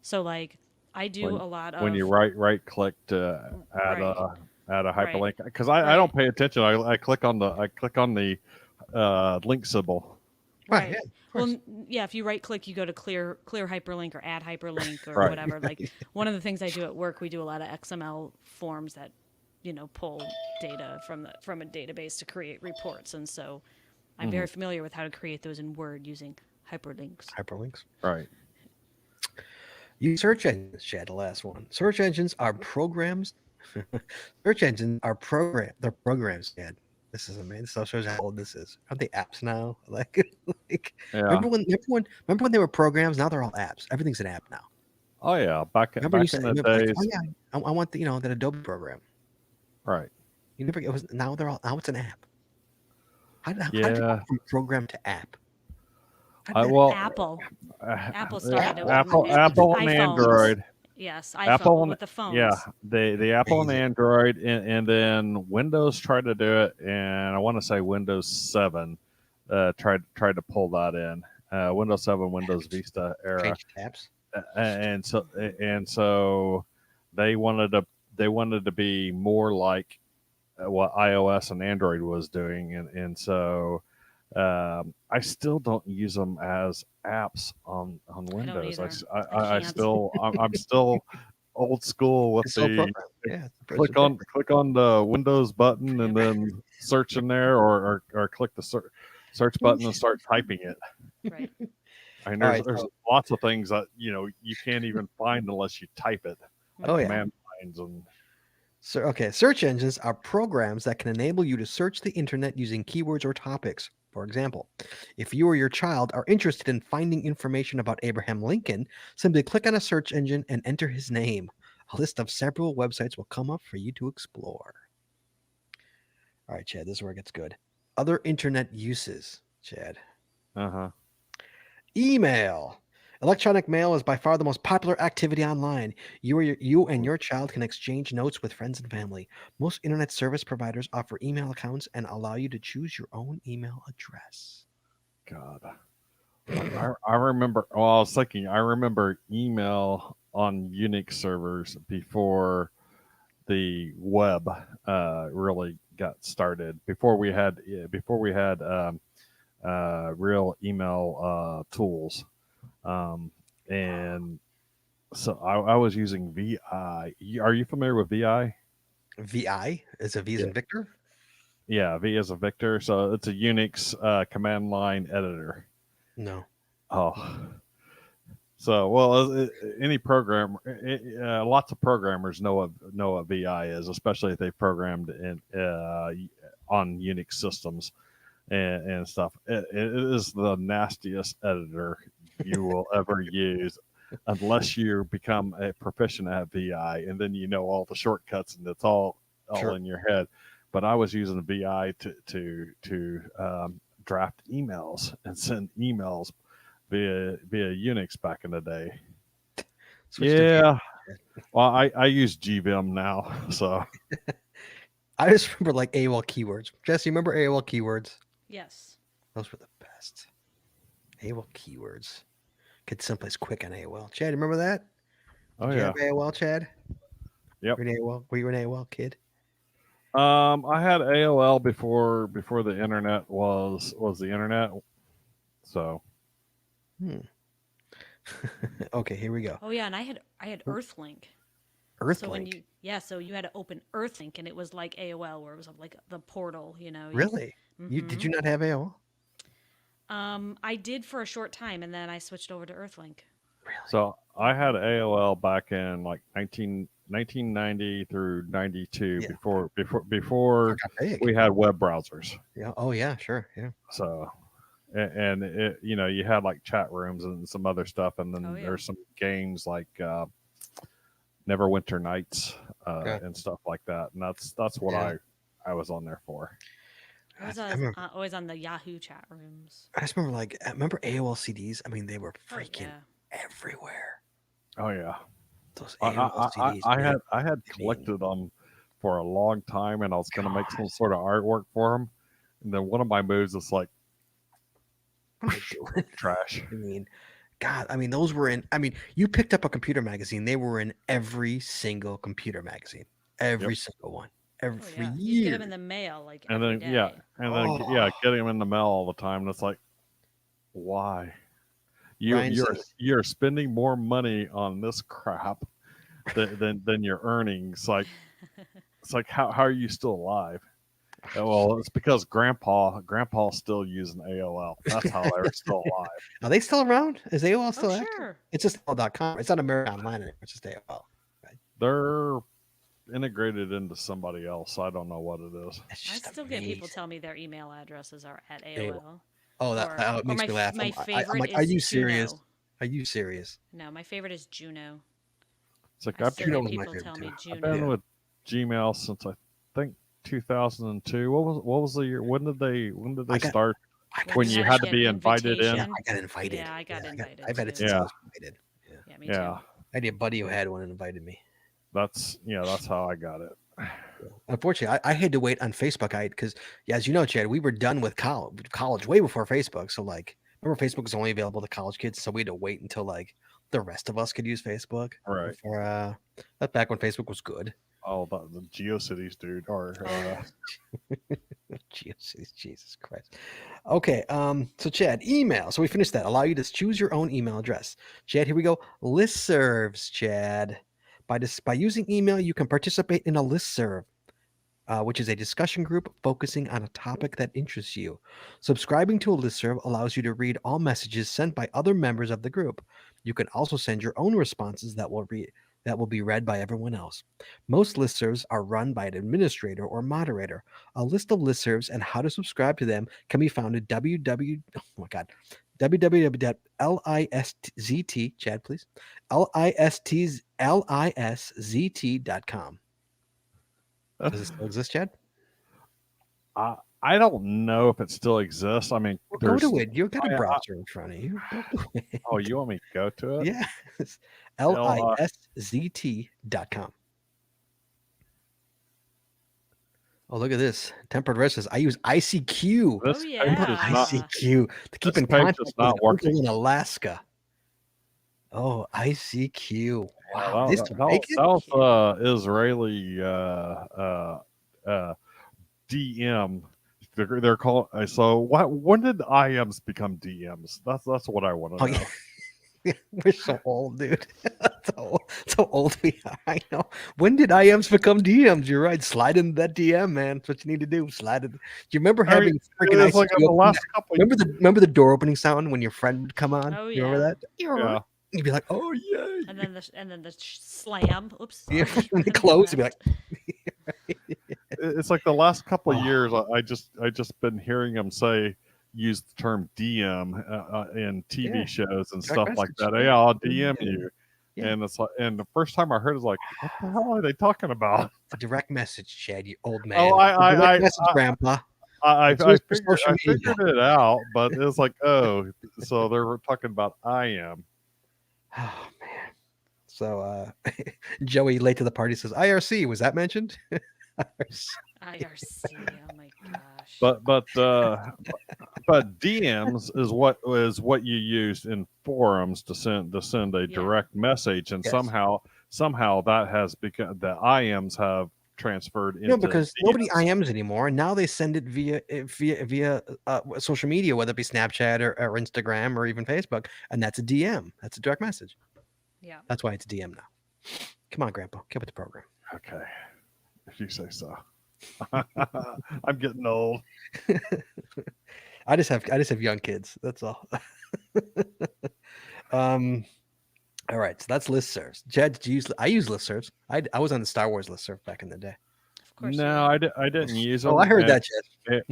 So like I do When- a lot of When you right click to add Right. a Right. hyperlink, because I Right. don't pay attention. I click on the link symbol. Right, Right. yeah, of Well, course. yeah. If you right click, you go to clear hyperlink or add hyperlink or Right. whatever. Like one of the things I do at work, we do a lot of XML forms that pull data from a database to create reports, and so I'm very familiar with how to create those in Word using hyperlinks. Hyperlinks. Right. Use search engines, Chad. The last one. Search engines are programs. Search engines are They're programs, Chad. This is amazing. This shows how old this is. Aren't they apps now? Like Yeah. remember when they were programs? Now they're all apps. Everything's an app now. Oh yeah. Back Remember you in said, the remember, like, days. oh yeah, I want that Adobe program. Right. You never. It was now it's an app. How did you Yeah. go from program to app? How did that Well, Apple. Apple started it with Apple and iPhones. Android. Yes, iPhone Apple and with the phones. Yeah, the Apple and Amazing. Android, and then Windows tried to do it, and I want to say Windows 7 tried to pull that in. Windows 7, Windows Vista era, Change tabs? and so they wanted to be more like what iOS and Android was doing, and so I still don't use them as apps on Windows. either. I can't. I'm still old school with It's all the program. Yeah. click on the Windows button and then search in there, or click the search button and start typing it. Right. I mean, All there's right, there's so- lots of things that you can't even find unless you type it. Oh yeah. Command lines and So, okay, search engines are programs that can enable you to search the internet using keywords or topics. For example, if you or your child are interested in finding information about Abraham Lincoln, simply click on a search engine and enter his name. A list of several websites will come up for you to explore. All right, Chad, this is where it gets good. Other internet uses, Chad. Email. Electronic mail is by far the most popular activity online. You and your child can exchange notes with friends and family. Most internet service providers offer email accounts and allow you to choose your own email address. God. I remember. Well, I was thinking. I remember email on Unix servers before the web really got started. Before we had real email tools, and so I was using VI. Are you familiar with VI? VI is a V as in Victor. Yeah, V as a Victor. So it's a Unix command line editor. No. Oh, so well, any program, lots of programmers know what VI is, especially if they programmed in on Unix systems and stuff. It is the nastiest editor you will ever use, unless you become a proficient at VI, and then you know all the shortcuts and it's all Sure. in your head. But I was using VI to draft emails and send emails via Unix back in the day. Switch to Yeah. Well, I use GVim now, so I just remember like AOL keywords. Jesse, remember AOL keywords? Yes. Those were the best. AOL keywords. Get someplace quick on AOL. Chad, remember that? oh Did you yeah. have AOL, Chad? Yep. Were you an AOL kid? I had AOL before the internet was the internet. So Okay, here we go. Oh yeah, and I had Earthlink. So when Earthlink. so you had to open Earthlink, and it was like AOL, where it was like the portal. Really? Did you not have AOL? I did for a short time, and then I switched over to Earthlink. Really? So I had AOL back in like 1990 through 92 Yeah. before Got big. we had web browsers. Yeah. Oh yeah, sure. Yeah. So and it, you had like chat rooms and some other stuff, and then Oh, yeah. there's some games like Neverwinter Nights Yeah. and stuff like that, and that's what Yeah. I was on there for. I was I remember, always on the Yahoo chat rooms. I just remember AOL CDs. I mean, they were Oh, freaking yeah. everywhere. Oh yeah. Those I AOL I, I, CDs, I man. had I had I mean, collected them for a long time, and I was going to make some God, sort of artwork for them. And then one of my moves is like what am I doing? trash. I mean, God, I mean, those were in. I mean, you picked up a computer magazine; they were in every single computer magazine, Yep. every single one, Oh every yeah, you'd get them year. in the mail like And every then yeah, day. and then Oh, yeah, getting them in the mail all the time. And it's like, why? You Ryan you're says, you're spending more money on this crap than you're earning. It's like how are you still alive? Well, it's because grandpa's still using AOL. That's how they're still alive. are they still around? Is AOL Oh still active? sure. It's just AOL.com. It's not American Online anymore. It's just AOL. Right? They're integrated into somebody else. I don't know what it is. It's I just still get people amazing. tell me their email addresses are at AOL. AOL. Oh, that Or makes me laugh. my I'm favorite like, are is you serious? Juno. Are you serious? No, my favorite is Juno. It's like I still Juno get was my people favorite tell too. me I've been Juno. with Gmail since I think 2002. What was the year? When did they I got start? I got When you you had had to to get be an invited in? yeah, invitation. I got invited. Yeah, I got invited I've had it too. since I Yeah, was invited. Yeah. Yeah, me yeah. too. I had a buddy who had one and invited me. That's how I got it. Unfortunately, I had to wait on Facebook. Because yeah, as you know, Chad, we were done with college way before Facebook. So like, remember Facebook was only available to college kids, so we had to wait until like the rest of us could use Facebook Right. before. That's back when Facebook was good. Oh, the GeoCities, dude. Or GeoCities, Jesus Christ. Okay, so Chad, email. So we finished that. Allow you to choose your own email address. Chad, here we go. Listservs, Chad. By using email, you can participate in a listserv, which is a discussion group focusing on a topic that interests you. Subscribing to a listserv allows you to read all messages sent by other members of the group. You can also send your own responses that will be read by everyone else. Most listservs are run by an administrator or moderator. A list of listservs and how to subscribe to them can be found at oh my god, www.liszt, Chad, please, listzt.com. Does it still exist, Chad? I don't know if it still exists. I mean, Well, go there's. to it. You've got a I- browser in front of you. Go to it. Oh, you want me to go to it? Yes. L- liszt.com. Oh, look at this. Tempered Red says, I use ICQ. This Oh, page yeah. is not. ICQ to keep This in page contact is with not people working. in Alaska. Oh, ICQ. Wow. This That make it? was Israeli DM. They're called. So when did IMs become DMs? That's what I want to Oh, know. yeah. We're so old, dude. so old we are. I know. When did IMs become DMs? You're right. Slide in that DM, man. That's what you need to do. Slide it. Do you remember I mean, having freaking it's like ICQ in the open last couple. remember the door opening sound when your friend would come on? Oh, You remember yeah. that? Yeah. You'd be like, oh yeah. And then the slam. Oops. Yeah, Sorry. when they close, you'd be like, It's like the last couple of Oh. years. I just been hearing them use the term DM in TV Yeah. shows and Direct stuff like message. that. Hey, I'll DM Yeah. you. Yeah. And it's like, and the first time I heard it was like, what the hell are they talking about? a direct message, Chad, you old man. Oh, A direct message, Grandpa. I It's used for figured social media. it out, but it was like, oh, so they were talking about I am. Oh man. So Joey late to the party says IRC, was that mentioned? IRC. Oh my gosh. But DMs is what you use in forums to send a Yeah. direct message, and Yes. somehow that has become the IMs have transferred into No, because nobody DMs. IMs anymore. Now they send it via social media, whether it be Snapchat or Instagram or even Facebook, and that's a DM. That's a direct message. Yeah. That's why it's a DM now. Come on, Grandpa, get with the program. Okay, if you say so. I'm getting old. I just have young kids. That's all. All right, so that's listservs. Jed, I use listservs. I was on the Star Wars listserv back in the day. Of course. you No, would. I didn't use them. Oh, I heard that, Jed.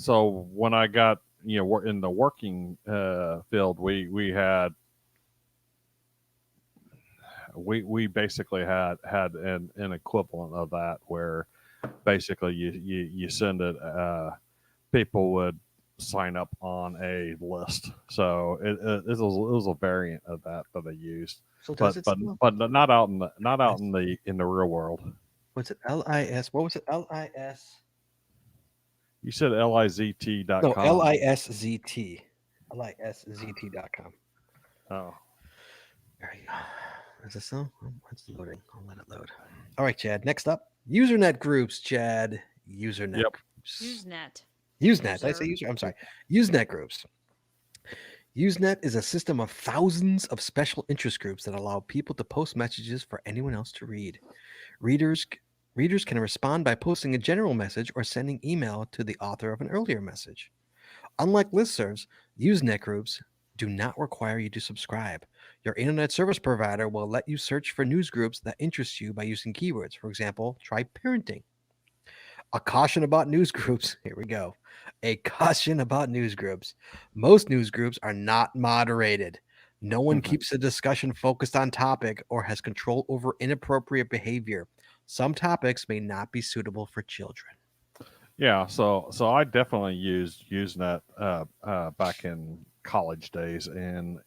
So when I got in the working field, we basically had an equivalent of that where basically you send it. People would sign up on a list. So it was a variant of that I used, So does but it but still? but not out in the real world. What's it? LIS. What was it? LIS. You said LIZT.com. No, LISZT. LISZT.com. Oh, There you go. Is this so? Oh, it's loading. I'll let it load. All right, Chad. Next up, Usernet groups. Chad, Usernet Yep. groups. Usenet. Usenet. Did I say User. user? I'm sorry. Usenet groups. Usenet is a system of thousands of special interest groups that allow people to post messages for anyone else to read. Readers readers can respond by posting a general message or sending email to the author of an earlier message. Unlike listservs, Usenet groups do not require you to subscribe. Your internet service provider will let you search for news groups that interest you by using keywords. For example, try parenting. A caution about news groups. Here we go. A caution about news groups. Most news groups are not moderated. No one keeps the discussion focused on topic or has control over inappropriate behavior. Some topics may not be suitable for children. yeah. So I definitely used Usenet back in college days and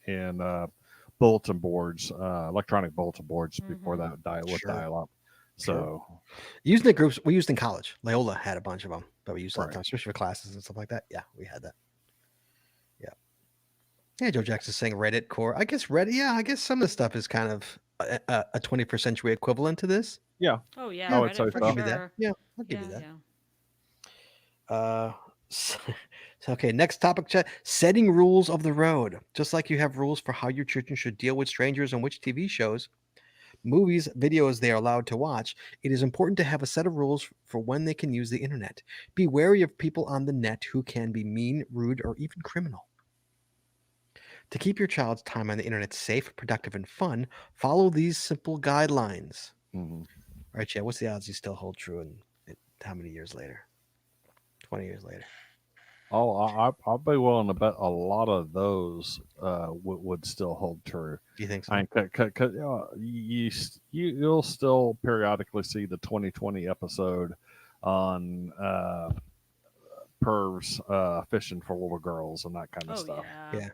bulletin boards, electronic bulletin boards before Mhm. that with Sure. dial up. Sure. So Usenet groups we used in college. Loyola had a bunch of them that we used all the Right. time, especially for classes and stuff like that. Yeah, we had that. Yeah. Yeah, Joe Jackson's saying Reddit core. I guess Reddit. Yeah, I guess some of the stuff is kind of a 21st century equivalent to this. yeah, Oh yeah, I would Reddit say for I'll so. give you that. sure. Yeah, I'll give Yeah, you that. yeah. So, okay, next topic, chat. Setting rules of the road. Just like you have rules for how your children should deal with strangers and which TV shows, movies, videos they are allowed to watch, it is important to have a set of rules for when they can use the internet. Be wary of people on the net who can be mean, rude, or even criminal. To keep your child's time on the internet safe, productive, and fun, follow these simple guidelines. Mhm. All right, Chad, what's the odds you still hold true in how many years later? 20 years later. Oh, I'll be willing to bet a lot of those would still hold true. Do you think so? I mean, you'll still periodically see the 2020 episode on pervs fishing for little girls and that kind of Oh stuff. yeah. Yeah.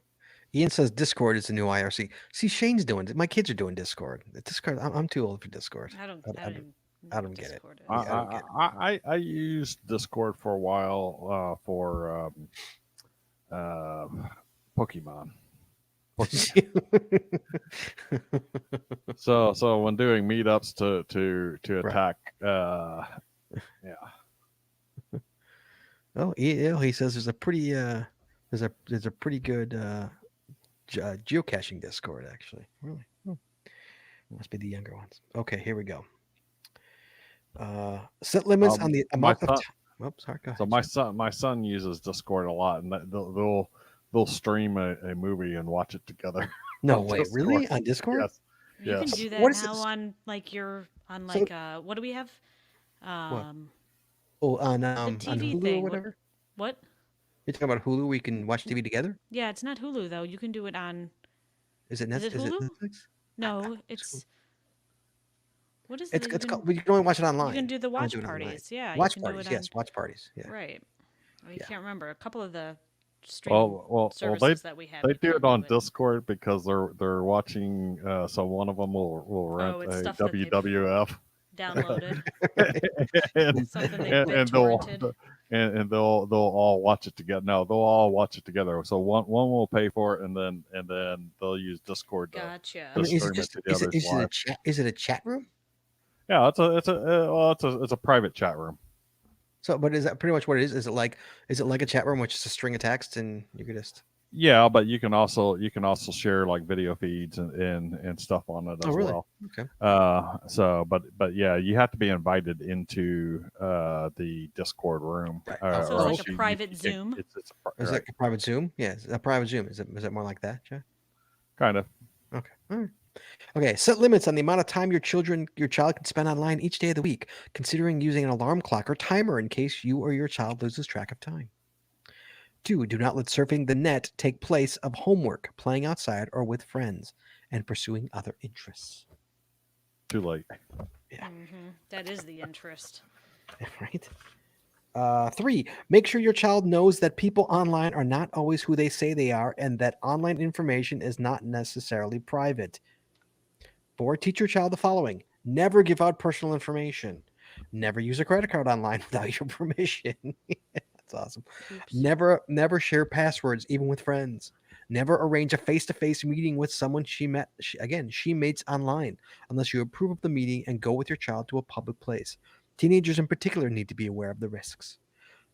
Ian says Discord is the new IRC. See, Shane's doing it. My kids are doing Discord. Discord. I'm too old for Discord. I don't. I I don't- don't. I don't get it. Discord is. I, Yeah, I don't get it. I used Discord for a while for Pokemon. So when doing meetups to Right. attack, Oh, he says there's a pretty there's a pretty good geocaching Discord actually. Really? Oh. Must be the younger ones. Okay, here we go. Set limits on the my amount of son- time. Oops, sorry, go ahead. So my son uses Discord a lot, and they'll stream a movie and watch it together. No on way, Discord. really? On Discord? Yes. You Yes. can do that What is now this? on like your on So- like what do we have? Oh, on TV Hulu or thing. whatever. What? You're talking about Hulu? We can watch TV together. Yeah, it's not Hulu though. You can do it on. Is it, Is it Hulu? Netflix? No, it's. What is It's it? it's called. We can only watch it online. You can do the I don't watch do it online. parties. Yeah, Watch you can parties. do it on. Yes, watch parties. Yeah. Right. I Yeah. can't remember a couple of the streaming Well, services that we have. they you do can it on Discord because they're watching. So one of them will rent it's a stuff that they've WWF, downloaded. and Something they've and, been and they'll torrented. and they'll all watch it together. No, they'll all watch it together. So one will pay for it, and then they'll use Discord. Gotcha. I mean, is stream it it just to the others is it a live. chat? Is it a chat room? Yeah, it's a private chat room. So, but is that pretty much what it is? Is it like a chat room, which is a string of text, and you could just? Yeah, but you can also share like video feeds and stuff on it as Oh, really? well. Okay. So but yeah, you have to be invited into the Discord room. Right. So or it's like else a private Zoom? It's Is right, it a private Zoom? Yeah, is it a private Zoom. Is it more like that, Jeff? kind of. Okay. All right. Okay. Set limits on the amount of time your child can spend online each day of the week, considering using an alarm clock or timer in case you or your child loses track of time. 2. Do not let surfing the net take place of homework, playing outside, or with friends, and pursuing other interests. Too late. Yeah. That is the interest. Right. 3, make sure your child knows that people online are not always who they say they are and that online information is not necessarily private. 4, teach your child the following. Never give out personal information. Never use a credit card online without your permission. That's awesome. Oops. Never share passwords, even with friends. Never arrange a face-to-face meeting with someone she mates online, unless you approve of the meeting and go with your child to a public place. Teenagers in particular need to be aware of the risks.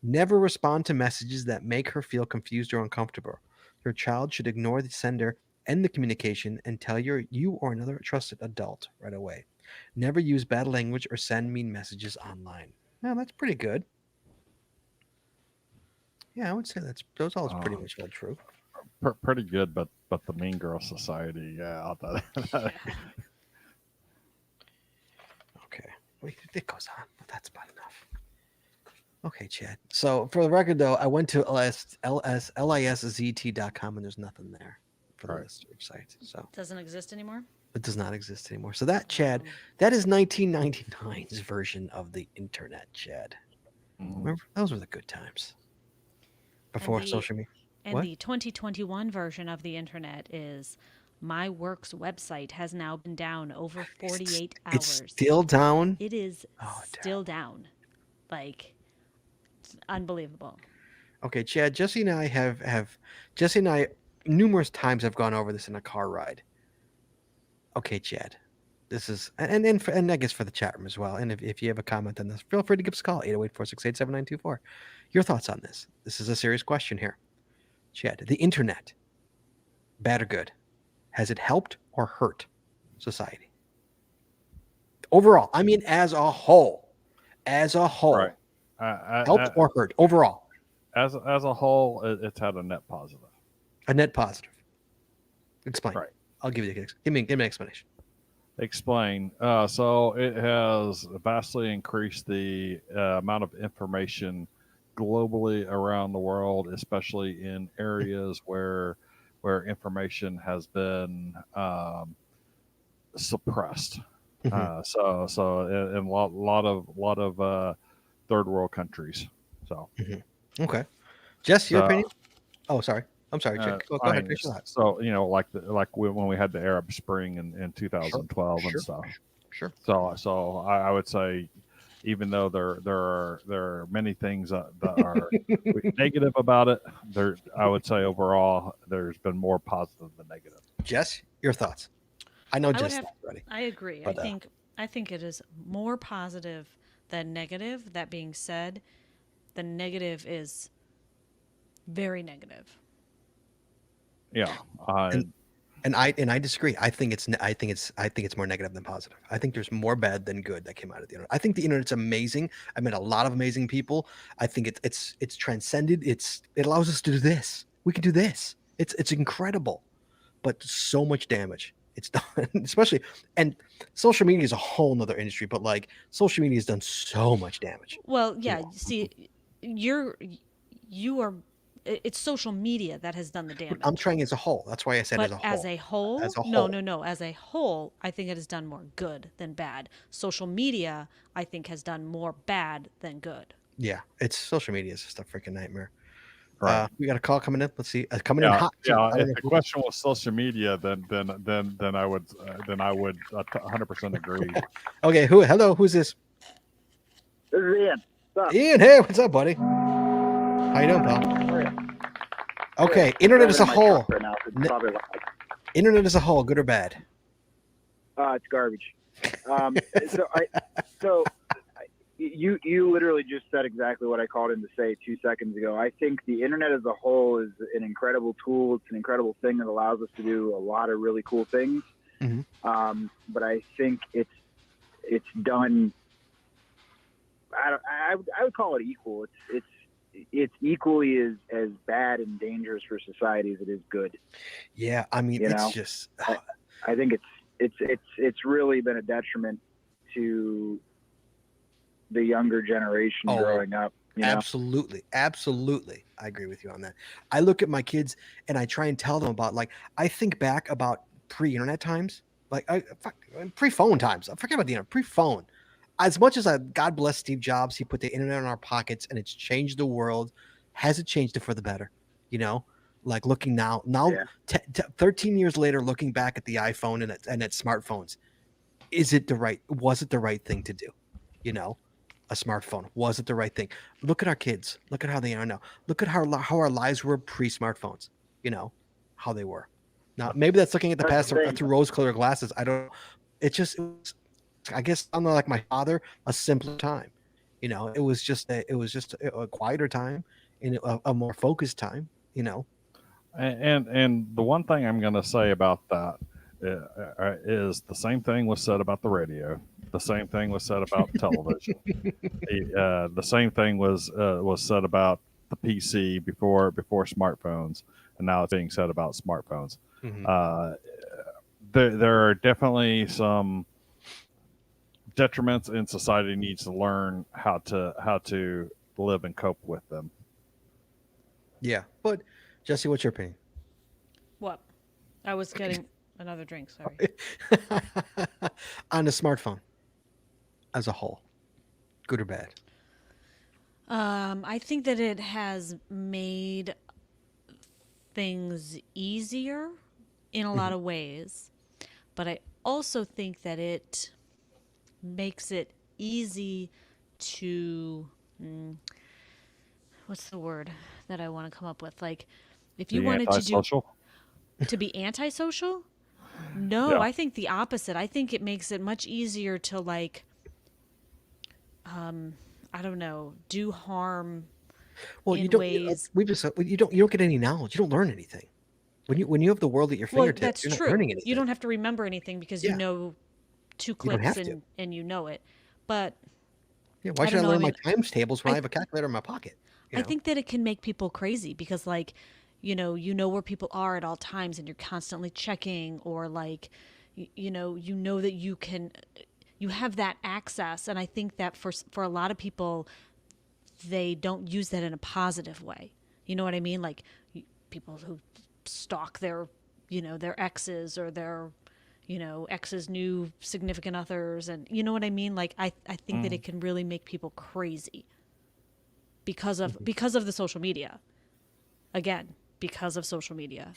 Never respond to messages that make her feel confused or uncomfortable. Your child should ignore the sender, end the communication, and tell you or another trusted adult right away. Never use bad language or send mean messages online. Now that's pretty good. Yeah, I would say those all pretty much all true. Pretty good, but the Mean Girl Society, yeah. Okay. Wait, it goes on, but that's about enough. Okay, Chad. So for the record, though, I went to liszt.com and there's nothing there for the Right. list site. So Doesn't exist anymore. it does not exist anymore. So that, Chad, that is 1999's version of the internet, Chad. Mhm. Remember, those were the good times before the- social media. And What? the 2021 version of the internet is my work's website has now been down over 48 It's hours. still down. It is Oh, damn. still down. Like, it's unbelievable. Okay, Chad. Jesse and I numerous times have gone over this in a car ride. Okay, Chad. This is and I guess for the chat room as well. And if you have a comment on this, feel free to give us a call 808-468-7924. Your thoughts on this? This is a serious question here. Chad, the internet, bad or good? Has it helped or hurt society? Overall, I mean as a whole. As a whole. Right. Helped or hurt overall? As a whole, it's had a net positive. A net positive. Explain. Right. I'll give you give me an explanation. Explain. So it has vastly increased the amount of information globally around the world, especially in areas where information has been suppressed. Mhm. So in a lot of third world countries. So Okay. Jess, your So, opinion? Oh, sorry. I'm sorry, Chick. Go ahead. fine. Finish your thoughts. So when we had the Arab Spring in 2012 Sure. and stuff. Sure. So I would say, even though there are many things that are negative about it, I would say overall there's been more positive than negative. Jess, your thoughts? I know would Jess have- thoughts already. I agree. But, I think it is more positive than negative. That being said, the negative is very negative. Yeah, And I disagree. I think it's more negative than positive. I think there's more bad than good that came out of the internet. I think the internet's amazing. I met a lot of amazing people. I think it's transcended. It allows us to do this. We can do this. It's incredible, but so much damage it's done. Especially, and social media is a whole nother industry. But like social media has done so much damage. Well, yeah. See, it's social media that has done the damage. I'm trying as a whole. That's why I said But as a whole. As a no, whole. no. As a whole, I think it has done more good than bad. Social media, I think, has done more bad than good. Yeah, it's social media is just a freaking nightmare. right. We got a call coming in. Let's see. Coming in Yeah, hot. too. yeah. I don't If know the who- question was social media, then I would 100% agree. Okay, hello, who's this? This is Ian. What's up? Ian, hey, what's up, buddy? How you doing, pal? How are you? Okay, internet as a Driving in my whole. truck Right now, so it's Ne- probably loud. Internet as a whole, good or bad? It's garbage. You literally just said exactly what I called in to say 2 seconds ago. I think the internet as a whole is an incredible tool. It's an incredible thing that allows us to do a lot of really cool things. Mhm. But I think it's done. I would call it equal. It's equally as bad and dangerous for society as it is good. Yeah, I mean, You it's know, just I think it's really been a detriment to the younger generation Oh, growing up. You know? absolutely, absolutely. I agree with you on that. I look at my kids and I try and tell them about I think back about pre-internet times, pre-phone times. I forget about the internet, pre-phone. as much as God bless Steve Jobs, he put the internet in our pockets and it's changed the world. Has it changed it for the better? You know, like looking now, Yeah. 13 years later, looking back at the iPhone and at smartphones, was it the right thing to do? You know, a smartphone, was it the right thing? Look at our kids. Look at how they are now. Look at how our lives were pre-smartphones. You know, how they were. Now, maybe that's looking at the That's past the thing. through rose-colored glasses. I don't. It was, I guess, unlike my father, a simpler time. You know, it was just a quieter time and a more focused time. You know, And the one thing I'm going to say about that is the same thing was said about the radio. The same thing was said about television. The same thing was said about the PC before smartphones, and now it's being said about smartphones. Mhm. There are definitely some detriments, and society needs to learn how to live and cope with them. Yeah, but Jesse, what's your opinion? What? I was getting another drink. Sorry. On the smartphone as a whole, good or bad? I think that it has made things easier in a lot of ways, but I also think that it makes it easy to what's the word that I want to come up with? Like, if you The wanted to antisocial? to be antisocial, no, Yeah. I think the opposite. I think it makes it much easier to like, I don't know, do harm. Well, in you don't. ways- You don't get any knowledge. You don't learn anything. When you have the world at your Well, fingertips, that's you're not true. learning anything. You don't have to remember anything because Yeah. you know two You don't clicks have to. and you know it. But Yeah, why I should I don't know, learn I my mean, times tables when I I- have a calculator in my pocket? You I know? think that it can make people crazy because like, you know where people are at all times and you're constantly checking, or like you know that you have that access, and I think that for a lot of people they don't use that in a positive way. You know what I mean? Like people who stalk their their exes or their ex's new significant others, and you know what I mean? Like I think that it can really make people crazy because of the social media. Again, because of social media.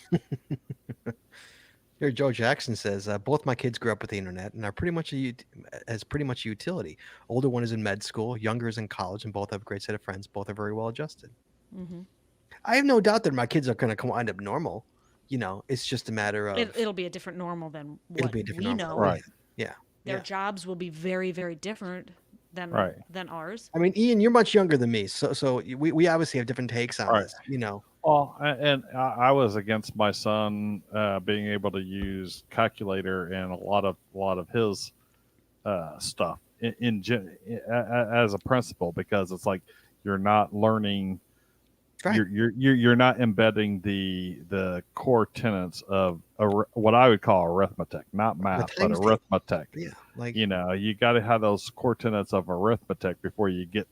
Here, Joe Jackson says both my kids grew up with the internet and are pretty much a utility. Older one is in med school, younger is in college, and both have a great set of friends. Both are very well adjusted. Hmm. I have no doubt that my kids are going to wind up normal. You know, it's just a matter of It'll be a different normal than it'll what be a different we normal. know. Right. Yeah. Their Yeah. jobs will be very, very different than Right. than ours. I mean, Ian, you're much younger than me, so we obviously have different takes on Right. this. You know, Well, and I was against my son being able to use calculator and a lot of his stuff as a principle, because it's like you're not learning, right? you're not embedding the core tenets of what I would call arithmetic, not math, but times table. arithmetic. Yeah, like You know, you got to have those core tenets of arithmetic before you get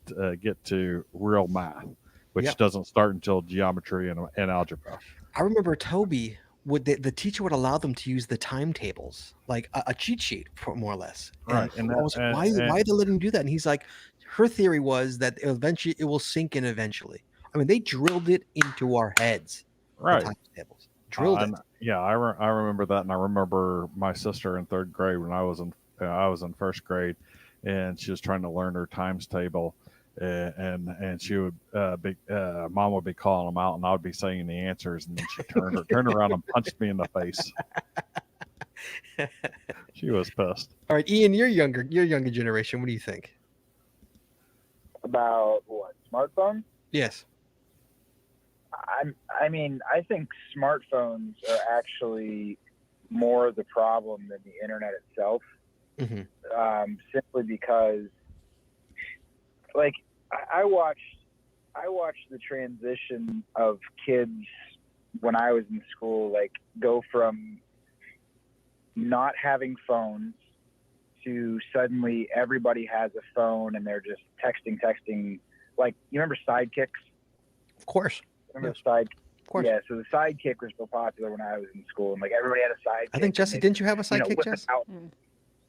to real math, which Yeah. doesn't start until geometry and algebra. I remember Toby the teacher would allow them to use the timetables, like a cheat sheet, more or less. Right, And and I was like, why are they letting them do that? And he's like, her theory was that eventually it will sink in eventually. I mean, they drilled it into our heads. Right. The timetables. Drilled it. Yeah, I remember that, and I remember my sister in third grade when I was in first grade, and she was trying to learn her times table, and she would mom would be calling them out, and I would be saying the answers, and then she turned around and punched me in the face. She was pissed. All right, Ian, you're younger generation. What do you think? About what? Smartphones? Yes. I mean, I think smartphones are actually more the problem than the internet itself. Mm-hmm. Simply because, like, I watched the transition of kids when I was in school, like, go from not having phones to suddenly everybody has a phone and they're just texting. Like, you remember Sidekicks? Of course. Remember Yes. Sidekick? Of course. Yeah, so the Sidekick was so popular when I was in school, and like everybody had a Sidekick. I think, Jesse, and they, didn't you have a sidekick, whip it Jess? out.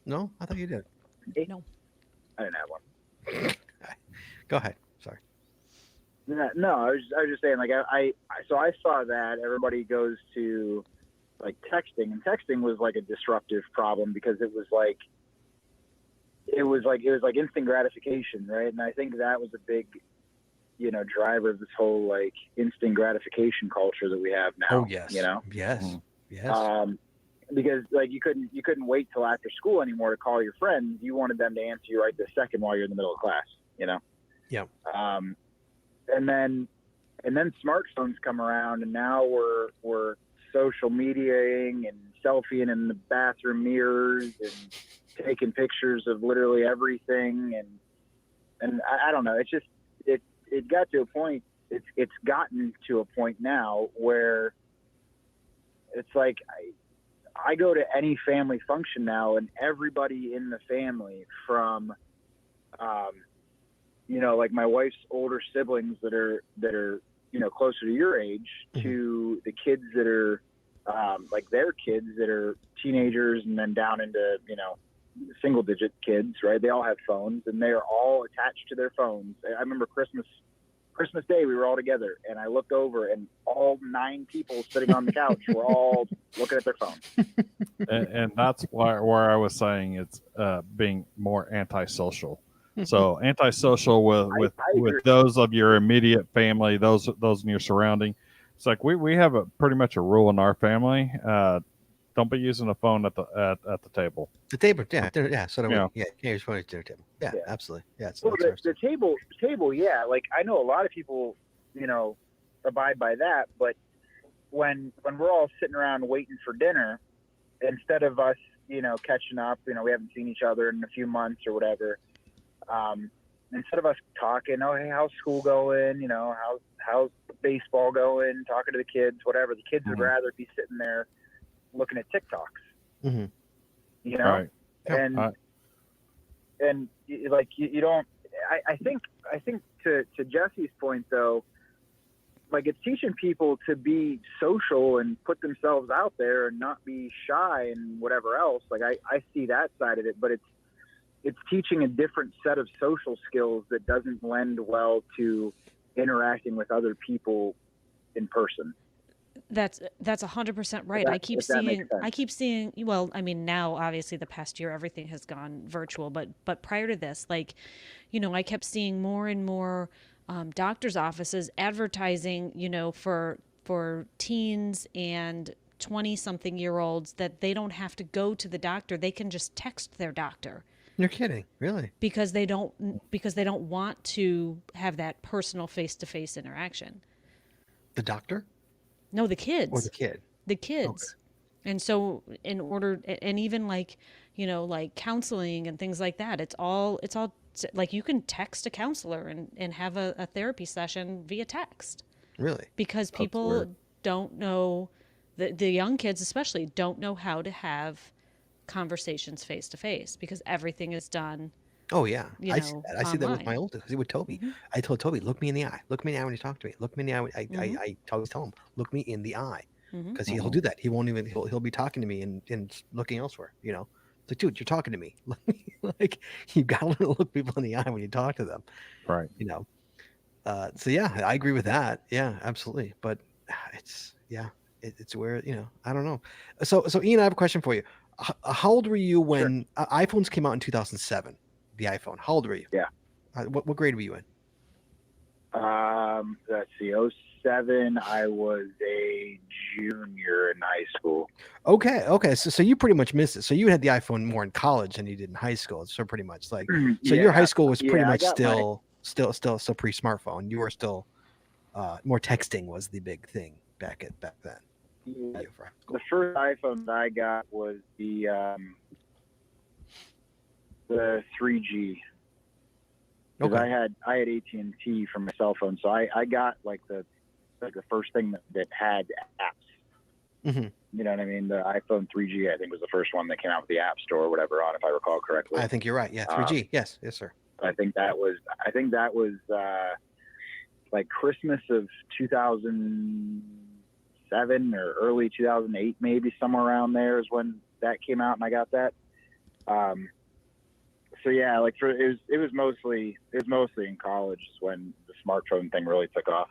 No, I thought you did. No. I didn't have one. Go ahead. Sorry. No, I was just saying, like, so I saw that everybody goes to like texting, and texting was like a disruptive problem because it was like instant gratification, right? And I think that was a big, driver of this whole like instant gratification culture that we have now. Oh yes. Yes. Yes. Yes. Because like you couldn't wait till after school anymore to call your friends. You wanted them to answer you right this second while you're in the middle of class. Yeah. And then smartphones come around, and now we're social mediaing and selfieing in the bathroom mirrors and taking pictures of literally everything. And I don't know. It's just it got to a point. It's gotten to a point now where it's like I go to any family function now, and everybody in the family, from like my wife's older siblings that are closer to your age, to the kids that are like their kids that are teenagers, and then down into single digit kids, right? They all have phones, and they are all attached to their phones. I remember Christmas Day, we were all together, and I looked over, and all 9 people sitting on the couch were all looking at their phone. And that's where I was saying it's being more antisocial. So antisocial with those of your immediate family, those in your surrounding. It's like we have a pretty much a rule in our family. Don't be using a phone at the table. The table, yeah. So do we. Yeah. Yeah, your phone at dinner table. Yeah, Yeah. absolutely. Yeah, it's Well, the table, yeah. Like I know a lot of people, abide by that, but when we're all sitting around waiting for dinner, instead of us, catching up, we haven't seen each other in a few months or whatever. Instead of us talking, oh, hey, how's school going? How's baseball going? Talking to the kids, whatever. The kids would rather be sitting there looking at TikToks. Mm-hmm. Right. And like you don't. I think to Jesse's point though, like it's teaching people to be social and put themselves out there and not be shy and whatever else. Like I see that side of it, but it's teaching a different set of social skills that doesn't lend well to interacting with other people in person. That's 100% right. I keep seeing. Well, I mean, now obviously the past year everything has gone virtual, but prior to this, like, I kept seeing more and more doctors' offices advertising, for teens and 20-something-year-olds that they don't have to go to the doctor; they can just text their doctor. You're kidding, really? Because they don't want to have that personal face-to-face interaction. The doctor? No, the kids. Or the kid? The kids. Okay. And so and even like, like counseling and things like that, it's all like you can text a counselor and have a therapy session via text. Really? Because people don't know, the young kids especially don't know how to have conversations face to face because everything is done. Oh yeah, I see that with my online. oldest. With Toby, I told Toby, look me in the eye. Look me in the eye when you talk to me. Look me in the eye. I always tell him, look me in the eye, because he'll do that. He won't even. He'll be talking to me and looking elsewhere. It's like, dude, you're talking to me. Like you gotta learn to look people in the eye when you talk to them. Right. So yeah, I agree with that. Yeah, absolutely. But it's where I don't know. So Ian, I have a question for you. How old were you when iPhones came out in 2007? The iPhone. How old were you? Yeah. What grade were you in? Let's see. 07, I was a junior in high school. Okay. So you pretty much missed it. So you had the iPhone more in college than you did in high school. So pretty much like your high school was pretty much still pre-smartphone. You were still more texting was the big thing back then. Yeah. The first iPhone that I got was the 3G. Because I had AT&T for my cell phone, so I got like the first thing that had apps. Mm-hmm. You know what I mean? The iPhone 3G, I think, was the first one that came out with the App Store or whatever on, if I recall correctly. I think you're right. Yeah, 3G. Yes, sir. I think that was like Christmas of 2007 or early 2008, maybe somewhere around there is when that came out, and I got that. So yeah, like it was mostly in college when the smartphone thing really took off.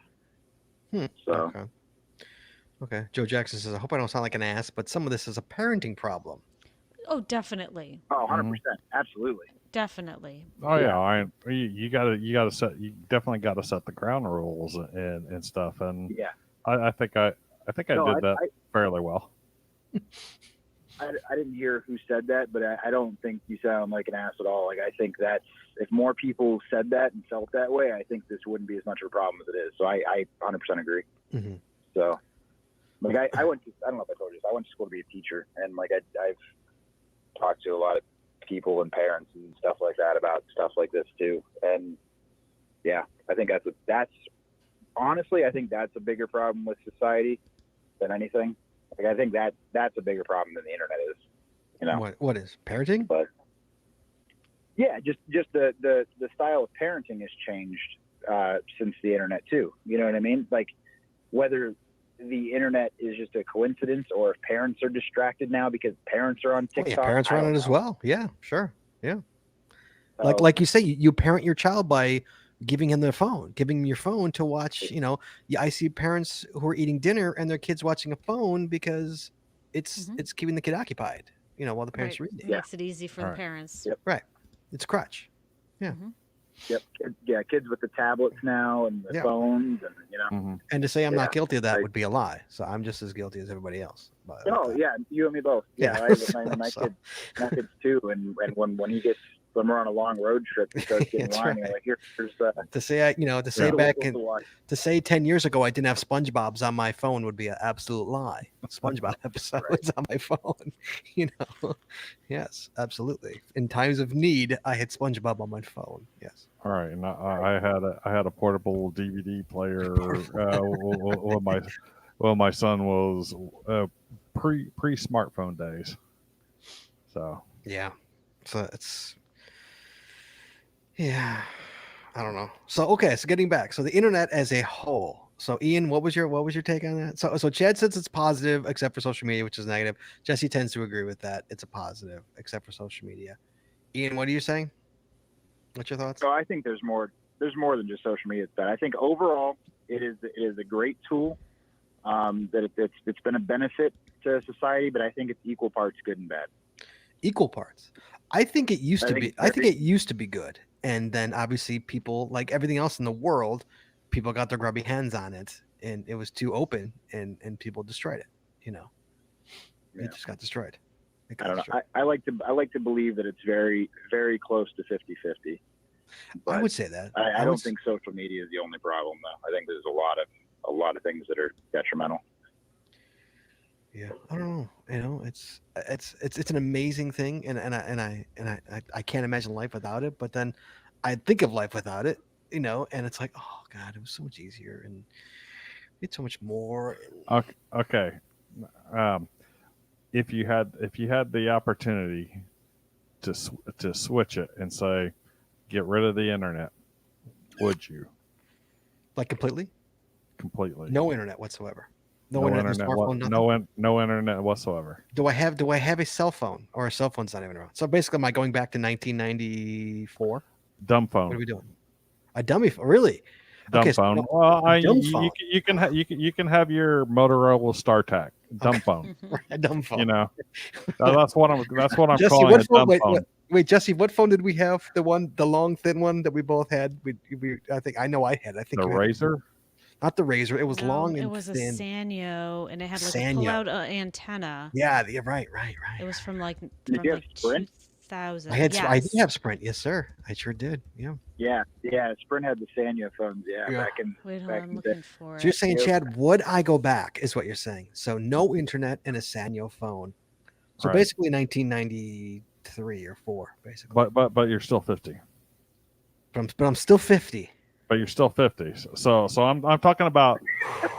So Okay. Joe Jackson says, I hope I don't sound like an ass, but some of this is a parenting problem. Oh, definitely. 100%, absolutely. Definitely. Oh Yeah. yeah, you definitely got to set the ground rules and stuff. And Yeah. I think I No, did that fairly well. I didn't hear who said that, but I don't think you sound like an ass at all. Like, I think that's, if more people said that and felt that way, I think this wouldn't be as much of a problem as it is. So I 100% agree. Mm-hmm. So, like, I went to, I don't know if I told you this, I went to school to be a teacher, and like I've talked to a lot of people and parents and stuff like that about stuff like this too. And yeah, I think that's honestly, I think that's a bigger problem with society than anything. Like, I think that's a bigger problem than the internet is, you know. What is parenting? But yeah, just the style of parenting has changed since the internet too. You know what I mean? Like, whether the internet is just a coincidence or if parents are distracted now because parents are on TikTok. Yeah, parents are I on don't it as know. well. Yeah, sure. Yeah. So, Like you say, you parent your child by giving him their phone, giving him your phone to watch. You know, I see parents who are eating dinner and their kids watching a phone because it's keeping the kid occupied. You know, while the parents Right. are eating. Yeah. Makes it easy for the Right. parents. Yep. Right. It's a crutch. Yeah. Yep. Kids with the tablets now and the Yeah. phones, and you know. Mm-hmm. And to say I'm not Yeah, guilty of that right. would be a lie. So I'm just as guilty as everybody else. But, Oh yeah, you and me both. Yeah, Yeah. my So- kids too. And when he gets, when we're on a long road trip, he starts getting That's whiny. right. Like, here's to say the back whistles in to watch. to say 10 years ago I didn't have SpongeBob's on my phone would be an absolute lie. SpongeBob episodes on my phone. You know. Yes, absolutely. In times of need, I had SpongeBob on my phone. Yes. All right, and I had a portable DVD player when my son was pre smartphone days. So Yeah. So it's yeah. I don't know. So okay, so getting back. So the internet as a whole. So Ian, what was your take on that? So Chad says it's positive except for social media, which is negative. Jesse tends to agree with that. It's a positive except for social media. Ian, what are you saying? What's your thoughts? So I think there's more than just social media. It's bad. I think overall it is a great tool. That it's been a benefit to society, but I think it's equal parts good and bad. Equal parts. I think it used I to think be. it's I think very- it used to be good, and then obviously people, like everything else in the world, people got their grubby hands on it, and it was too open, and people destroyed it. You know, Yeah. it just got destroyed. It I got don't know. destroyed. I like to believe that it's very, very close to 50-50. I would say that. I would don't s- think social media is the only problem, though. I think there's a lot of things that are detrimental. Yeah, I don't know. You know, it's an amazing thing, and I can't imagine life without it. But then I think of life without it. You know, and it's like, oh God, it was so much easier, and it's so much more. okay, if you had the opportunity to switch it and say, get rid of the internet, would you Like completely, completely? no internet whatsoever. No internet, no smartphone, nothing. no internet whatsoever. Do I have a cell phone, or a cell phone's not even around? So basically, am I going back to 1994? Dumb What are phone. we doing? A dummy phone, really? Dumb Okay, so phone. no, Well, dumb you phone. you can have your Motorola StarTAC. Dumb phone. A dumb phone. You know, that's what I'm Jesse, calling what a phone? dumb phone. Wait, Jesse, what phone did we have? The long, thin one that we both had. I think I know I had. I think The you had Razor. not the Razor. It was No, long it and was a thin. Sanyo, and it had like a Sanyo. pull-out antenna. Yeah, right. It was from like Did you have Sprint? 2000. I did Yes. have Sprint. Yes, sir. I sure did. Yeah. Yeah. Sprint had the Sanyo phones. Yeah, Yeah. back in Wait, hold back on, in I'm the day. looking for So you're it. saying, Yeah. Chad, would I go back? Is what you're saying? So no internet and a Sanyo phone. So Right. basically 1993 or 4, basically. But you're still 50. But I'm still 50. But you're still 50. So I'm talking about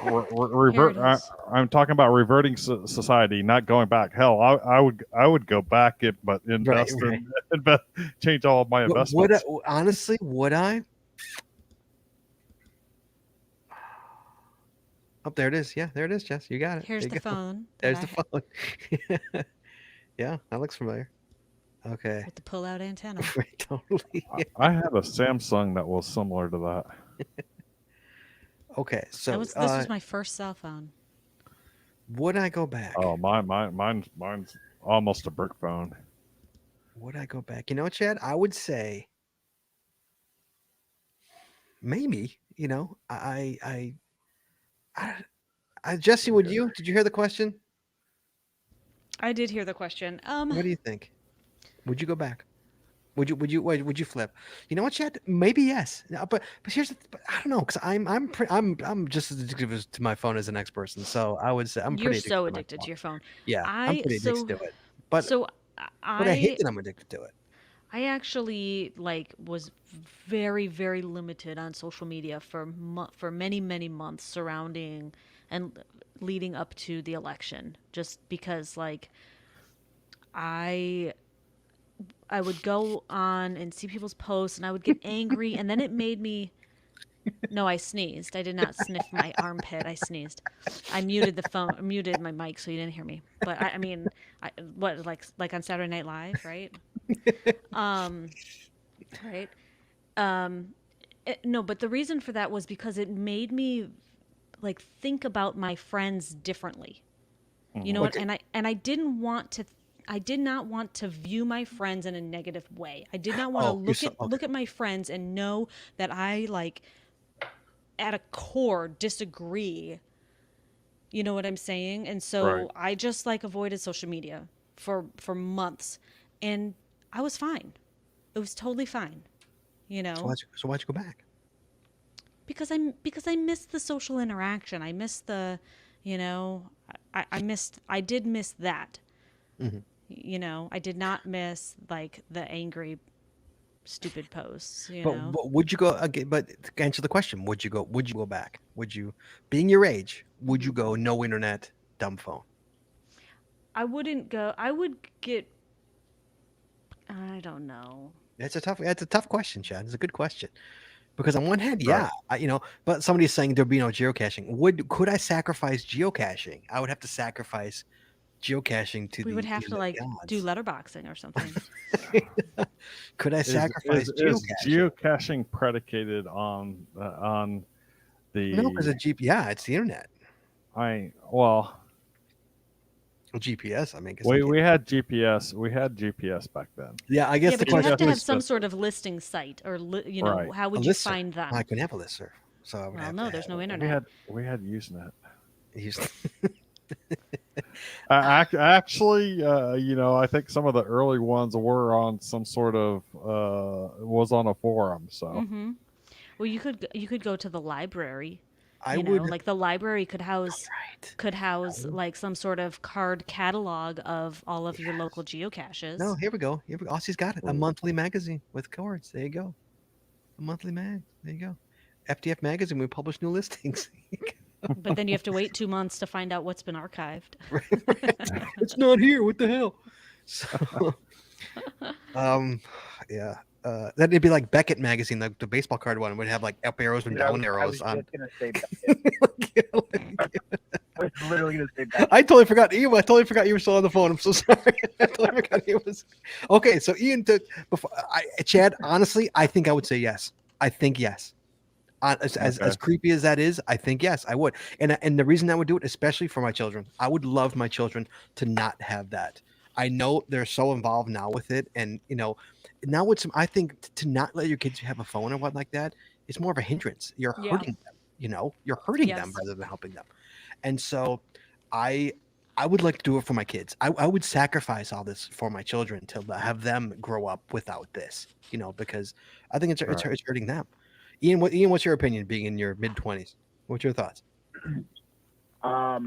revert. Here it is. I'm talking about reverting society, not going back. Hell, I would go back, but invest right. in change all of my investments. Honestly, would I? Oh, there it is. Yeah, there it is, Jess. You got it. Here's There the you go. phone. There's that the phone. Yeah, that looks familiar. Okay. with the pull-out antenna. Right, totally. I had a Samsung that was similar to that. Okay, That so was this was my first cell phone. would I go back? Oh, mine's almost a brick phone. Would I go back? You know, Chad, I would say maybe. You know, Jesse, would you? Did you hear the question? I did hear the question. What do you think? Would you go back? Would you flip? You know what, Chad? Maybe yes. No, but but I don't know, because I'm just as addicted to my phone as the next person. So I would say I'm You're pretty so my addicted to phone. your phone. Yeah, I'm pretty addicted to it. But So but I hate I that I'm addicted to it. I actually was very very limited on social media for many months surrounding and leading up to the election, just because I I would go on and see people's posts and I would get angry, and then it made me. No, I sneezed. I did not sniff my armpit. I sneezed. I muted the phone, muted my mic so you didn't hear me. But I mean, what like on Saturday Night Live, right? Um, right. No, but the reason for that was because it made me think about my friends differently. You know what? Okay. And I did not want to view my friends in a negative way. I did not want to Oh, you saw, okay. look at my friends and know that I at a core disagree. You know what I'm saying? And so Right. I just avoided social media for months, and I was fine. It was totally fine. You know? So why'd you go back? Because I missed the social interaction. I missed the, you know, I did miss that. Mhm. You know, I did not miss the angry, stupid posts. You But, know, but would you go again? But to answer the question, would you go? Would you go back? Would you, being your age, would you go no internet, dumb phone? I wouldn't go. I would get. I don't know. That's a tough question, Chad. It's a good question. Because on one hand, Right. yeah, but somebody's saying there'd be no geocaching. Could I sacrifice geocaching? I would have to sacrifice geocaching to We the would have to internet do gods. letterboxing or something. Could I Is, sacrifice is geocaching? geocaching predicated on No, because the it's the internet. well, GPS. I mean, 'cause we had GPS. We had GPS back then. yeah, I guess Yeah, the but you have question to have is, some sort of listing site, or you know, Right. how a would you listserv. find them? I couldn't have a listserv, so I would Well, have no, to there's no have internet. We had Usenet. use. Actually, I think some of the early ones were on some sort of was on a forum. So Mm-hmm. Well, you could go to the library. I You know, would. the library could house Right. some sort of card catalog of all of your local geocaches. No, here we go. Here we go. Aussie's got it. A monthly magazine with cards. There you go. A monthly mag. There you go. FTF magazine. We publish new listings. But then you have to wait 2 months to find out what's been archived. It's not here. What the hell? So, yeah. Then it'd be like Beckett magazine, the baseball card one would have up arrows and Dude, down I arrows was on. just gonna say that. I was literally gonna say that. I totally forgot. Ian, I totally forgot you were still on the phone. I'm so sorry. I totally forgot he was. Okay, so Ian took before. Chad, honestly, I think I would say yes. I think yes. As creepy as that is, I think yes, I would. And the reason I would do it, especially for my children, I would love my children to not have that. I know they're so involved now with it, and now I think to not let your kids have a phone or what like that, it's more of a hindrance. You're Yeah. hurting them. You're hurting them Yes. rather than helping them. And so, I would like to do it for my kids. I would sacrifice all this for my children to have them grow up without this. Because I think it's hurting them. Ian, what's your opinion? Being in your mid-20s, what's your thoughts? I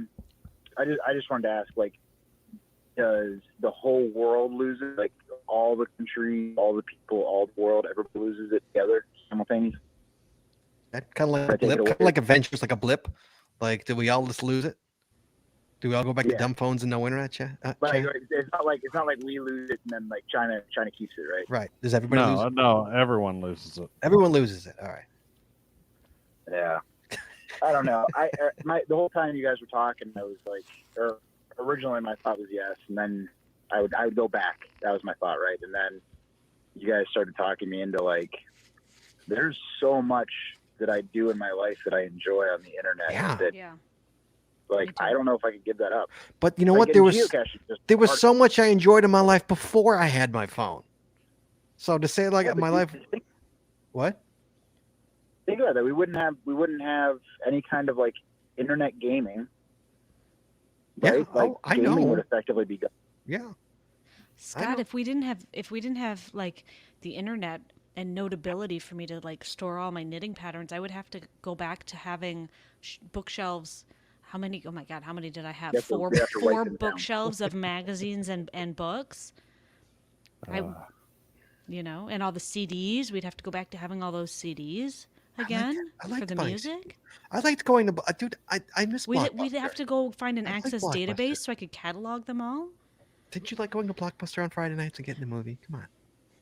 just wanted to ask, does the whole world lose it? Like all the countries, all the people, all the world, everybody loses it together simultaneously? That kind of like a Take it blip, away. kind of like Avengers, like a blip. Like, do we all just lose it? Do we all go back to Yeah. dumb phones and no internet? Chad? Like, it's not like we lose it and then China keeps it, right? Right? Does everybody lose it? No, everyone loses it. Everyone loses it. All right. Yeah. I don't know. The whole time you guys were talking, I was like, originally my thought was yes, and then I would go back. That was my thought, right? And then you guys started talking me into like, there's so much that I do in my life that I enjoy on the internet. Yeah. That Yeah. like Me too. I don't know if I could give that up. But you know Like, what? and There was geocaching is just there was part so of it. much I enjoyed in my life before I had my phone. So to say like Yeah, but my dude, life, what? think about that. We wouldn't have any kind of like internet gaming. Yeah, Right? Like I gaming know. would effectively be gone. Yeah. Scott, know. if we didn't have like the internet and notability for me to like store all my knitting patterns, I would have to go back to having bookshelves. How many? Oh my God, how many did I have? You have to- Four you have to write four them down. bookshelves of magazines and books. Uh, And all the CDs. We'd have to go back to having all those CDs again I like for the buying music. I liked going to, dude. I miss We'd Blockbuster. have to go find an I like access Blockbuster. database so I could catalog them all. Didn't you like going to Blockbuster on Friday nights and getting the movie? Come on,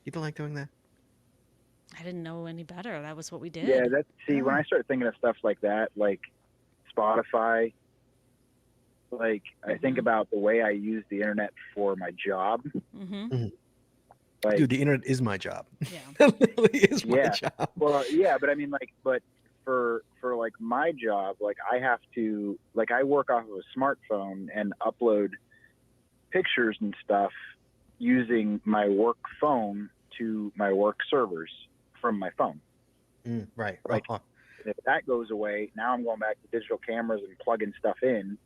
you don't like doing that? I didn't know any better. That was what we did. Yeah, when I start thinking of stuff like that, like Spotify, like I think about the way I use the internet for my job. Mm-hmm. Like, Dude, the internet is my job. Yeah. It literally is my Yeah. job. well, yeah, but I mean, like, but for like my job, like I have to, like, I work off of a smartphone and upload pictures and stuff using my work phone to my work servers from my phone. Right. Like- Uh-huh. If that goes away, now I'm going back to digital cameras and plugging stuff in,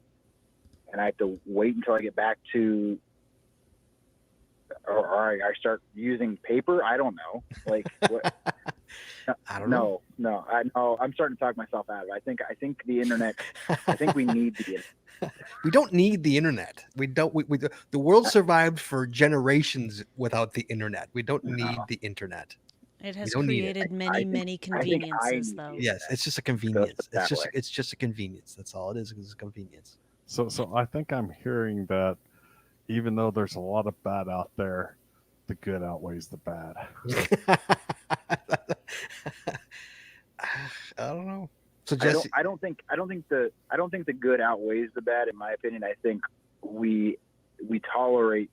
and I have to wait until I get back to, or I start using paper. I don't know. Like, what? I don't know. No. I know. I'm starting to talk myself out of it. I think the internet. I think we need the internet. We don't need the internet. We don't. The world survived for generations without the internet. We don't need the internet. It has don't need it. created I many, think- many I conveniences, need though. it. Yes, it's just a convenience. It's that just way. it's just a convenience. That's all it is. It's a convenience. so I think I'm hearing that even though there's a lot of bad out there, the good outweighs the bad. I don't know. So I don't, Jesse, I don't think the good outweighs the bad. In my opinion, I think we tolerate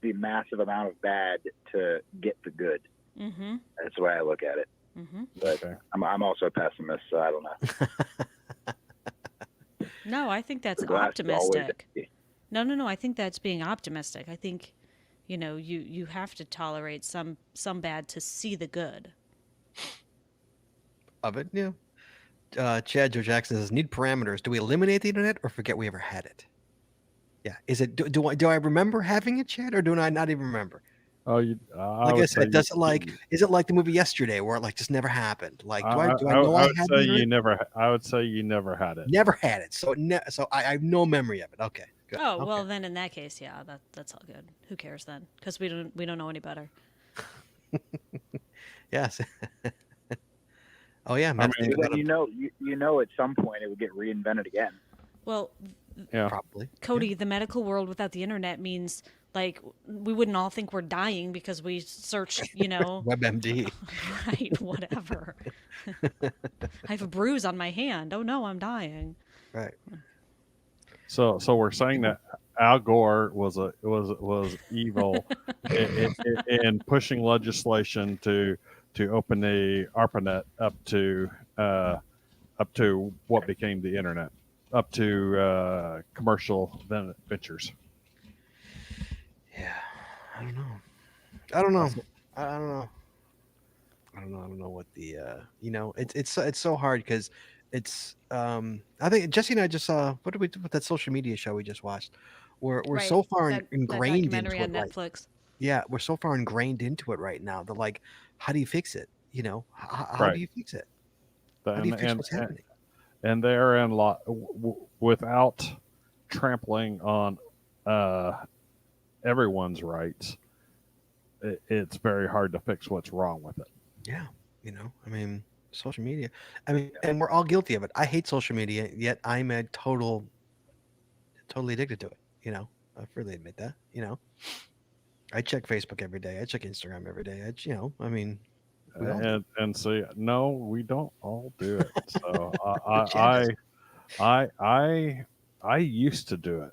the massive amount of bad to get the good. Mm-hmm. That's the way I look at it. Mm-hmm. But Okay. I'm also a pessimist, so I don't know. No, I think that's The glass is always optimistic. empty. No. I think that's being optimistic. I think, you have to tolerate some bad to see the good. of it, yeah. Chad Joe Jackson says, need parameters. Do we eliminate the internet or forget we ever had it? Yeah. Is it do I remember having it, Chad, or do I not even remember? Oh, you. Like I said, does it like is it like the movie Yesterday where it like just never happened? Like do I know I would had say the you internet? never. I would say you never had it. Never had it. So I have no memory of it. Okay. Good. Oh, Okay. well, then in that case, yeah, that's all good. Who cares then? Because we don't know any better. Yes. Oh yeah, Matt's mean, thinking Then about you know at some point it would get reinvented again. Well, Yeah. probably. Cody, the medical world without the internet means like we wouldn't all think we're dying because we search, WebMD. right, whatever. I have a bruise on my hand. Oh no, I'm dying. Right. So we're saying that Al Gore was evil in pushing legislation to open the ARPANET up to what became the internet, up to commercial ventures. Yeah. I don't know. I don't know. I don't know what the it's so hard because it's I think Jesse and I just saw what did we do with that social media show we just watched? We're Right, so far that ingrained documentary into on it. Right, Netflix. yeah, we're so far ingrained into it right now. That like, how do you fix it? How Right. do you fix it? How do you fix what's happening? And they're in without trampling on everyone's rights. It's very hard to fix what's wrong with it. Yeah, I mean, social media. I mean, and we're all guilty of it. I hate social media, yet I'm a totally addicted to it. I freely admit that. I check Facebook every day. I check Instagram every day. I mean, we all do. And see, no, we don't all do it. So Chad I used to do it,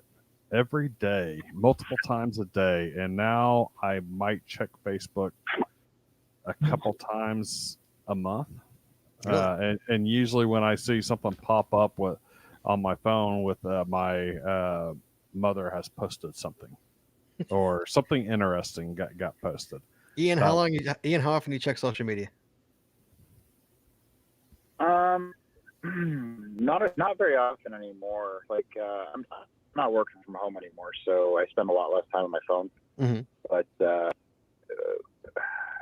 every day, multiple times a day, and now I might check Facebook a couple times a month. Really? And usually when I see something pop up on my phone with my mother has posted something or something interesting got posted. Ian, Uh, how often do you check social media? Not very often anymore. Like I'm not working from home anymore, so I spend a lot less time on my phone. Mm-hmm. But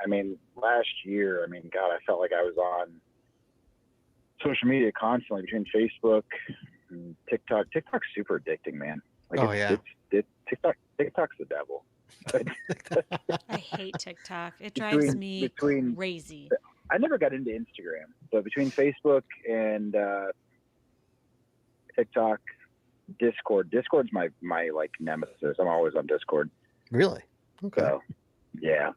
I mean, last year, I mean, God, I felt like I was on social media constantly between Facebook and TikTok. TikTok's super addicting, man. Like, Oh, yeah. TikTok's the devil. I hate TikTok. It Between- drives me between- crazy. I never got into Instagram, but between Facebook and TikTok, Discord's my like nemesis. I'm always on Discord. Really? Okay. So, yeah.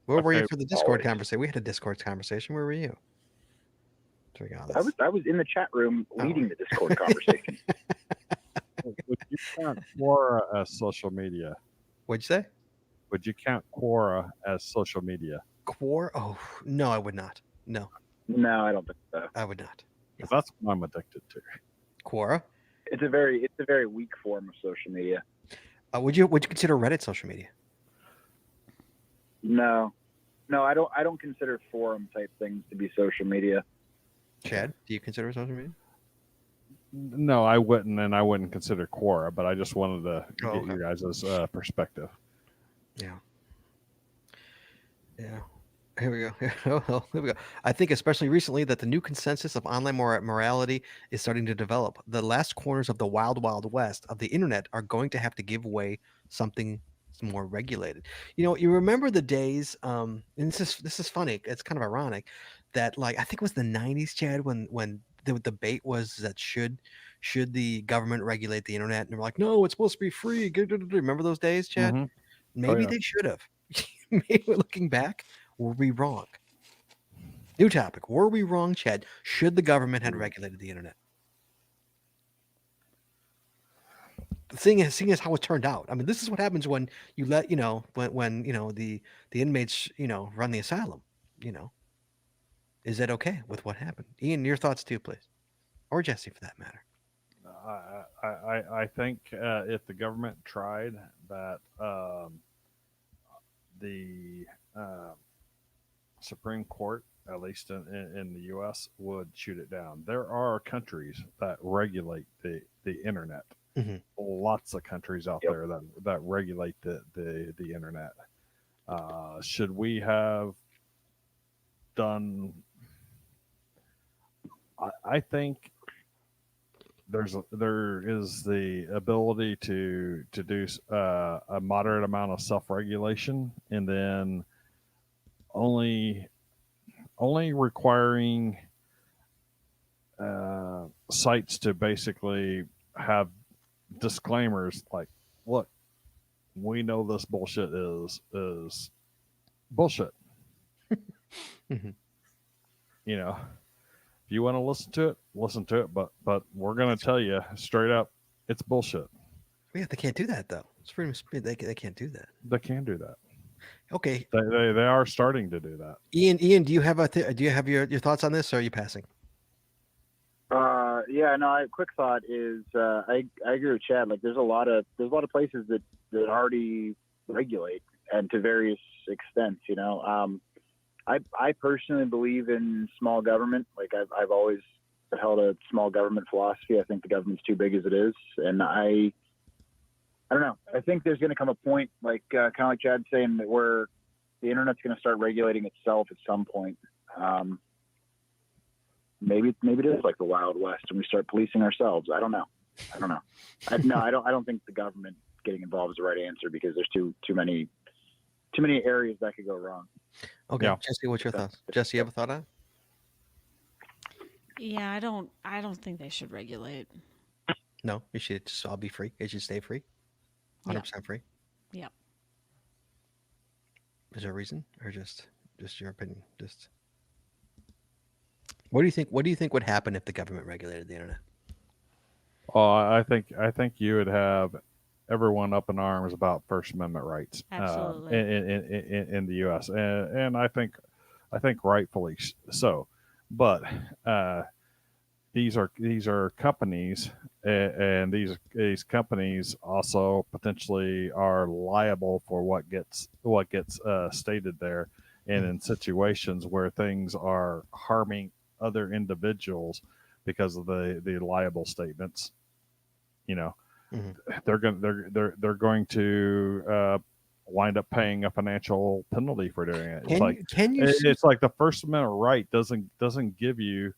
Where were you Okay, for the Discord always. conversation? We had a Discord conversation. Where were you? To be honest. I was in the chat room Oh. leading the Discord conversation. would you count Quora as social media? What'd you say? Would you count Quora as social media? Quora? Oh, no, I would not. No, No, I don't think so. I would not. Because that's what I'm addicted to. Quora? It's a very weak form of social media. Would you consider Reddit social media? No, I don't consider forum type things to be social media. Chad, do you consider it social media? No, I wouldn't, and I wouldn't consider Quora, but I just wanted to Oh, get okay. you guys' perspective. Yeah. Yeah. Here we go. Here we go. I think especially recently that the new consensus of online morality is starting to develop. The last corners of the wild, wild west of the internet are going to have to give way something more regulated. You know, you remember the days, and this is funny. It's kind of ironic that like I think it was the 90s, Chad, when the debate was that should the government regulate the internet, and they're like, no, it's supposed to be free. Remember those days, Chad? Mhm. Maybe yeah. they should have. Maybe looking back, were we wrong? New topic. Were we wrong, Chad? Should the government had regulated the internet? Seeing as how it turned out. I mean, this is what happens when you let when the inmates run the asylum. Is that okay with what happened? Ian, your thoughts too, please, or Jesse for that matter. I think if the government tried that, the Supreme Court, at least in the U.S., would shoot it down. There are countries that regulate the internet. Mhm. Lots of countries out Yep. there that regulate the internet. Should we have done? I think there is the ability to do a moderate amount of self-regulation, and then only requiring sites to basically have disclaimers like, look, we know this bullshit is bullshit. Mhm. If you want to listen to it, but we're going to tell you straight up, it's bullshit. Yeah, they can't do that though. It's freedom of speech. They can't do that. They can do that. Okay, They are starting to do that. Ian, do you have your thoughts on this, or are you passing? Yeah, no. Quick thought is I agree with Chad. Like, there's a lot of places that already regulate, and to various extents. I personally believe in small government. Like, I've always held a small government philosophy. I think the government's too big as it is, and I don't know. I think there's going to come a point, like kind of like Chad saying, that where the internet's going to start regulating itself at some point. Maybe it is like the Wild West, and we start policing ourselves. I don't know. I don't think the government getting involved is the right answer, because there's too many areas that could go wrong. Okay, Yeah. Jesse, what's your thoughts? Jesse, you have a thought on it? Yeah, I don't think they should regulate. No, it should just all be free. It should stay free. 100% free. Yeah. Is there a reason, or just your opinion? Just what do you think? What do you think would happen if the government regulated the internet? I think you would have everyone up in arms about First Amendment rights Absolutely. in the U.S. And I think rightfully so. But these are companies, and these companies also potentially are liable for what gets stated there, and in situations where things are harming other individuals because of the liable statements, you know, Mhm. they're going to wind up paying a financial penalty for doing it. It's like the First Amendment right doesn't give you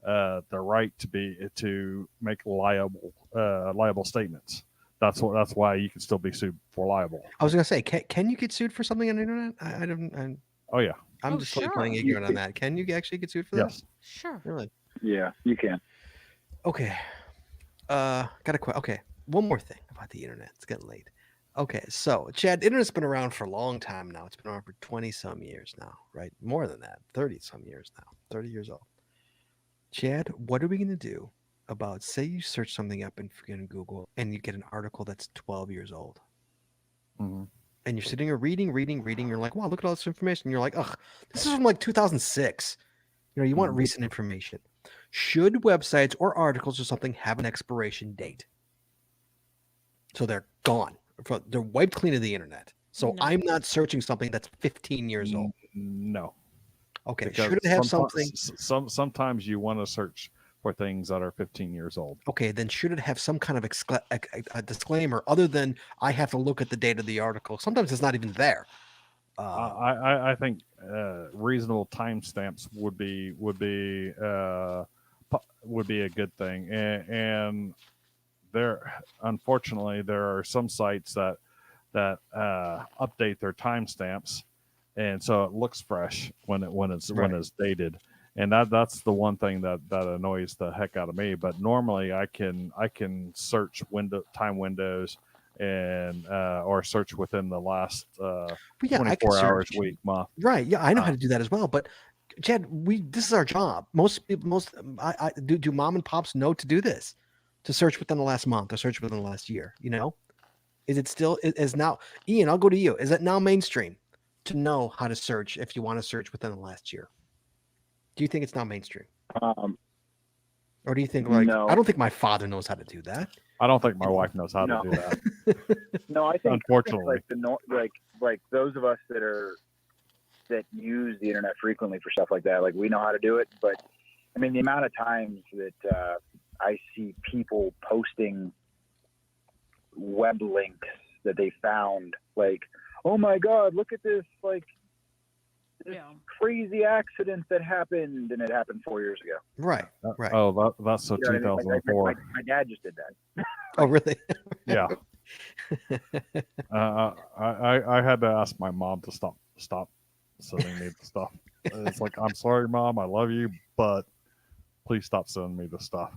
the right to make liable statements. That's why you can still be sued for libel. I was gonna say, can you get sued for something on the internet? I don't. Oh yeah, I'm Oh, just totally sure. playing ignorant on that. Can you actually get sued for that? yes. Sure. Really? Yeah, you can. Okay. Got a question. Okay, one more thing about the internet. It's getting late. Okay, so Chad, the internet's been around for a long time now. It's been around for 20 some years now, right? More than that, 30 some years now. 30 years old. Chad, what are we gonna do about, say you search something up in freaking Google and you get an article that's 12 years old, Mhm. and you're sitting here reading. You're like, wow, look at all this information. And you're like, ugh, this is from like 2006. You want Mhm. recent information. Should websites or articles or something have an expiration date? So they're gone. They're wiped clean of the internet. So No. I'm not searching something that's 15 years old. No, Okay. because Should it have something? sometimes you want to search for things that are 15 years old. Okay, then should it have some kind of a disclaimer other than I have to look at the date of the article? Sometimes it's not even there. I think reasonable timestamps would be a good thing, and unfortunately there are some sites that update their timestamps, and so it looks fresh when it's dated, and that's the one thing that annoys the heck out of me. But normally I can search time windows and or search within the last yeah, I can 24 hours, search. week, month. Right. Yeah, I know how to do that as well. But Chad, this is our job. Most people, do mom and pops know to do this, to search within the last month or search within the last year? Is it still is now? Ian, I'll go to you. Is it now mainstream to know how to search if you want to search within the last year? Do you think it's now mainstream, or do you think No. I don't think my father knows how to do that. I don't think my wife knows how No. to do that. No, I think Unfortunately. like those of us that use the internet frequently for stuff like that, like we know how to do it. But I mean, the amount of times that I see people posting web links that they found, like, oh my God, look at this, like this Yeah. crazy accident that happened, and it happened 4 years ago. Right. Right. Oh, that's so You know what I mean? 2004. My dad just did that. Oh, really? Yeah. I had to ask my mom to stop sending me the stuff. It's like, I'm sorry, Mom, I love you, but please stop sending me the stuff.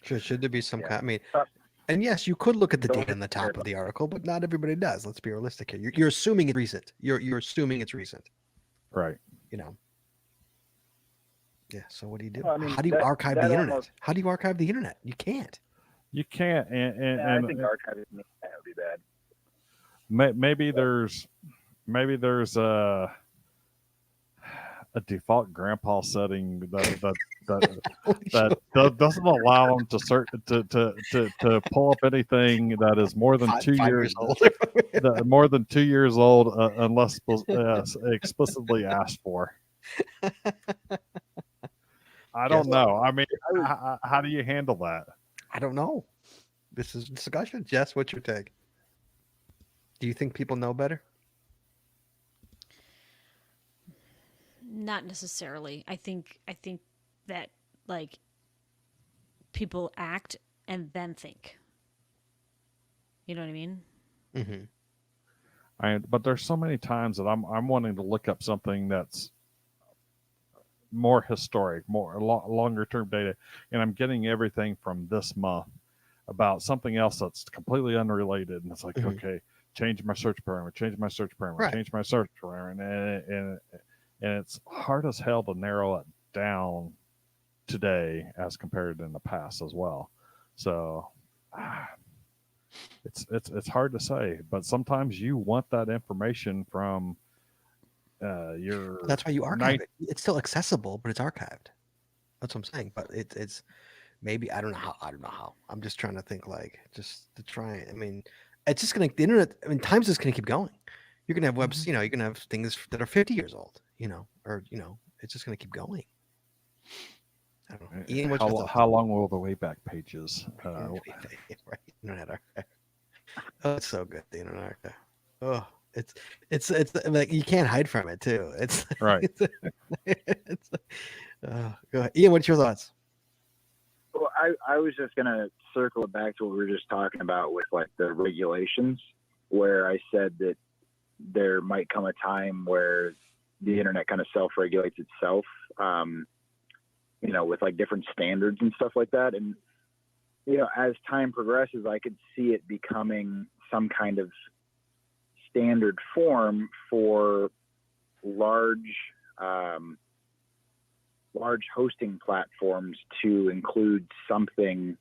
Should there be some Yeah. kind? I mean, Uh, and yes, you could look at the don't date on the top worry of the article, but not everybody does. Let's be realistic here. You're assuming it's recent. You're assuming it's recent. Right. Yeah. So what do you do? Well, I mean, How do you that- archive that the internet? almost- How do you archive the internet? You can't. You can't, and I think archiving the internet would be bad. maybe there's a default grandpa setting that doesn't allow them to search to pull up anything that is more than 2 years old. more than 2 years old unless explicitly asked for. I don't know. I mean, how do you handle that? I don't know. This is discussion. Jess, what's your take? Do you think people know better? Not necessarily. I think that like people act and then think. You know what I mean? Mm-hmm. But there's so many times that I'm wanting to look up something that's more historic, more longer term data, and I'm getting everything from this month about something else that's completely unrelated, and it's like, okay, change my search parameter, change my search parameter, Right. change my search parameter, and it's hard as hell to narrow it down today as compared to in the past as well. So It's hard to say, but sometimes you want that information from your That's why you archive night. it. It's still accessible, but it's archived. That's what I'm saying. But it's maybe I don't know how. I don't know how. I'm just trying to think like just to try. I mean, it's just gonna the internet. I mean, time's just gonna keep going. You're gonna have webs. You know, you're gonna have things that are 50 years old. You know, or it's just gonna keep going. I don't know. Ian, what's your thoughts? How long will the Wayback Pages? Right, Internet Archive. Oh, it's so good. The Internet Archive. Oh, it's like you can't hide from it too. It's Right. it's, go ahead. Ian, what's your thoughts? Well, I was just gonna circle it back to what we were just talking about with like the regulations, where I said that there might come a time where the internet kind of self-regulates itself, with like different standards and stuff like that. And as time progresses, I could see it becoming some kind of standard form for large hosting platforms to include something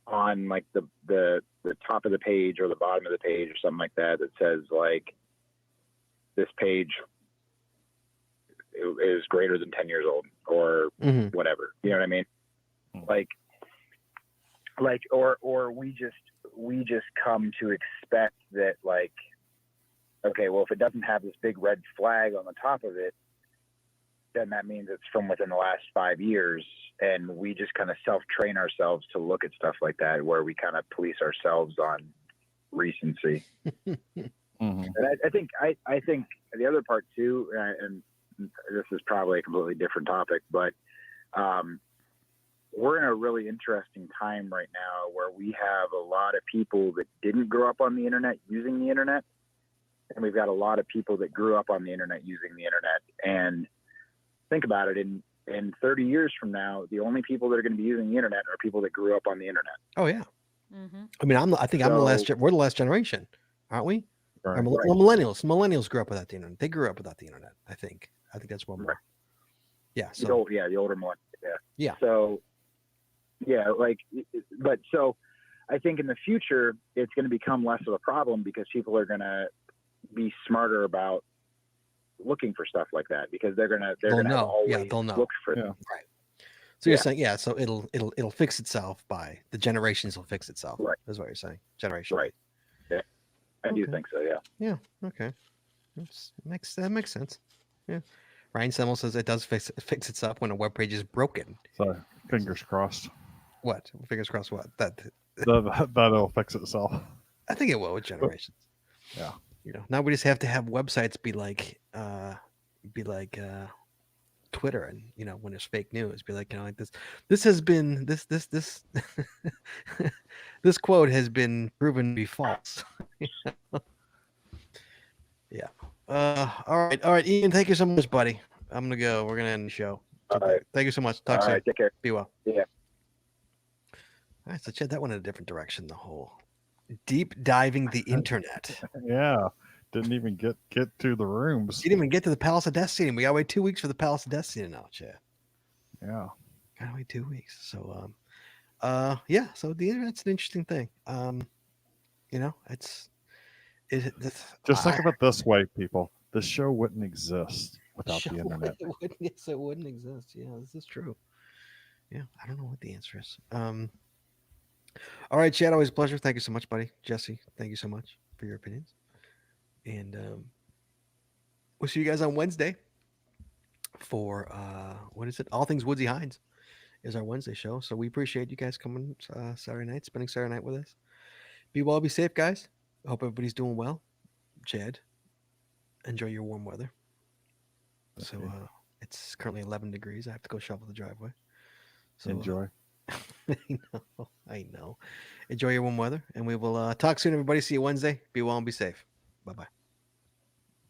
on like the top of the page or the bottom of the page or something like that says like this page is greater than 10 years old or whatever. You know what I mean? Like or we just come to expect that like, okay, well, if it doesn't have this big red flag on the top of it, then that means it's from within the last 5 years. And we just kind of self-train ourselves to look at stuff like that, where we kind of police ourselves on recency. And I think the other part too, and this is probably a completely different topic, but we're in a really interesting time right now where we have a lot of people that didn't grow up on the internet using the internet. And we've got a lot of people that grew up on the internet using the internet. And think about it, in 30 years from now, the only people that are going to be using the internet are people that grew up on the internet. Oh yeah. Mm-hmm. I mean, I'm the last. We're the last generation, aren't we? Right. Or millennials. Millennials grew up without the internet. They grew up without the internet. I think that's one more. Right. Yeah. So the older millennials. Yeah. Yeah. So yeah, but I think in the future it's going to become less of a problem because people are going to be smarter about looking for stuff like that, because they're gonna know. always Yeah, they'll know. look for Yeah. them. Right. So you're saying, so it'll fix itself by the generations will fix itself. Right. Is what you're saying. Generation. Right. Yeah. I do Okay. think so. Yeah. Yeah. Okay. That makes sense. Yeah. Ryan Semmel says it does fix itself when a web page is broken. So fingers crossed. What? Fingers crossed. What? That'll fix itself. I think it will with generations. Yeah. Now we just have to have websites be like Twitter, and when it's fake news, be like like this has been this this quote has been proven to be false. Yeah. All right, Ian. Thank you so much, buddy. I'm gonna go. We're gonna end the show. All right. Thank you so much. Talk All soon. right. Take care. Be well. Yeah. All right, so Chad, that went in a different direction. The whole deep diving the internet. Yeah. Didn't even get to the rooms. Didn't even get to the Palace of Destiny. We gotta wait 2 weeks for the Palace of Destiny now, Chad. Yeah. Gotta wait 2 weeks. So so the internet's an interesting thing. Just think of it this way, people. This show wouldn't exist without the internet. It wouldn't exist. Yeah, this is true. Yeah, I don't know what the answer is. All right, Chad, always a pleasure. Thank you so much, buddy. Jesse, thank you so much for your opinions. And we'll see you guys on Wednesday for what is it? All Things Woodsy Hines is our Wednesday show. So we appreciate you guys coming Saturday night, spending Saturday night with us. Be well, be safe, guys. I hope everybody's doing well. Chad, enjoy your warm weather. So it's currently 11 degrees. I have to go shovel the driveway. So Enjoy. I know. Enjoy your warm weather, and we will talk soon, everybody. See you Wednesday. Be well and be safe. Bye-bye.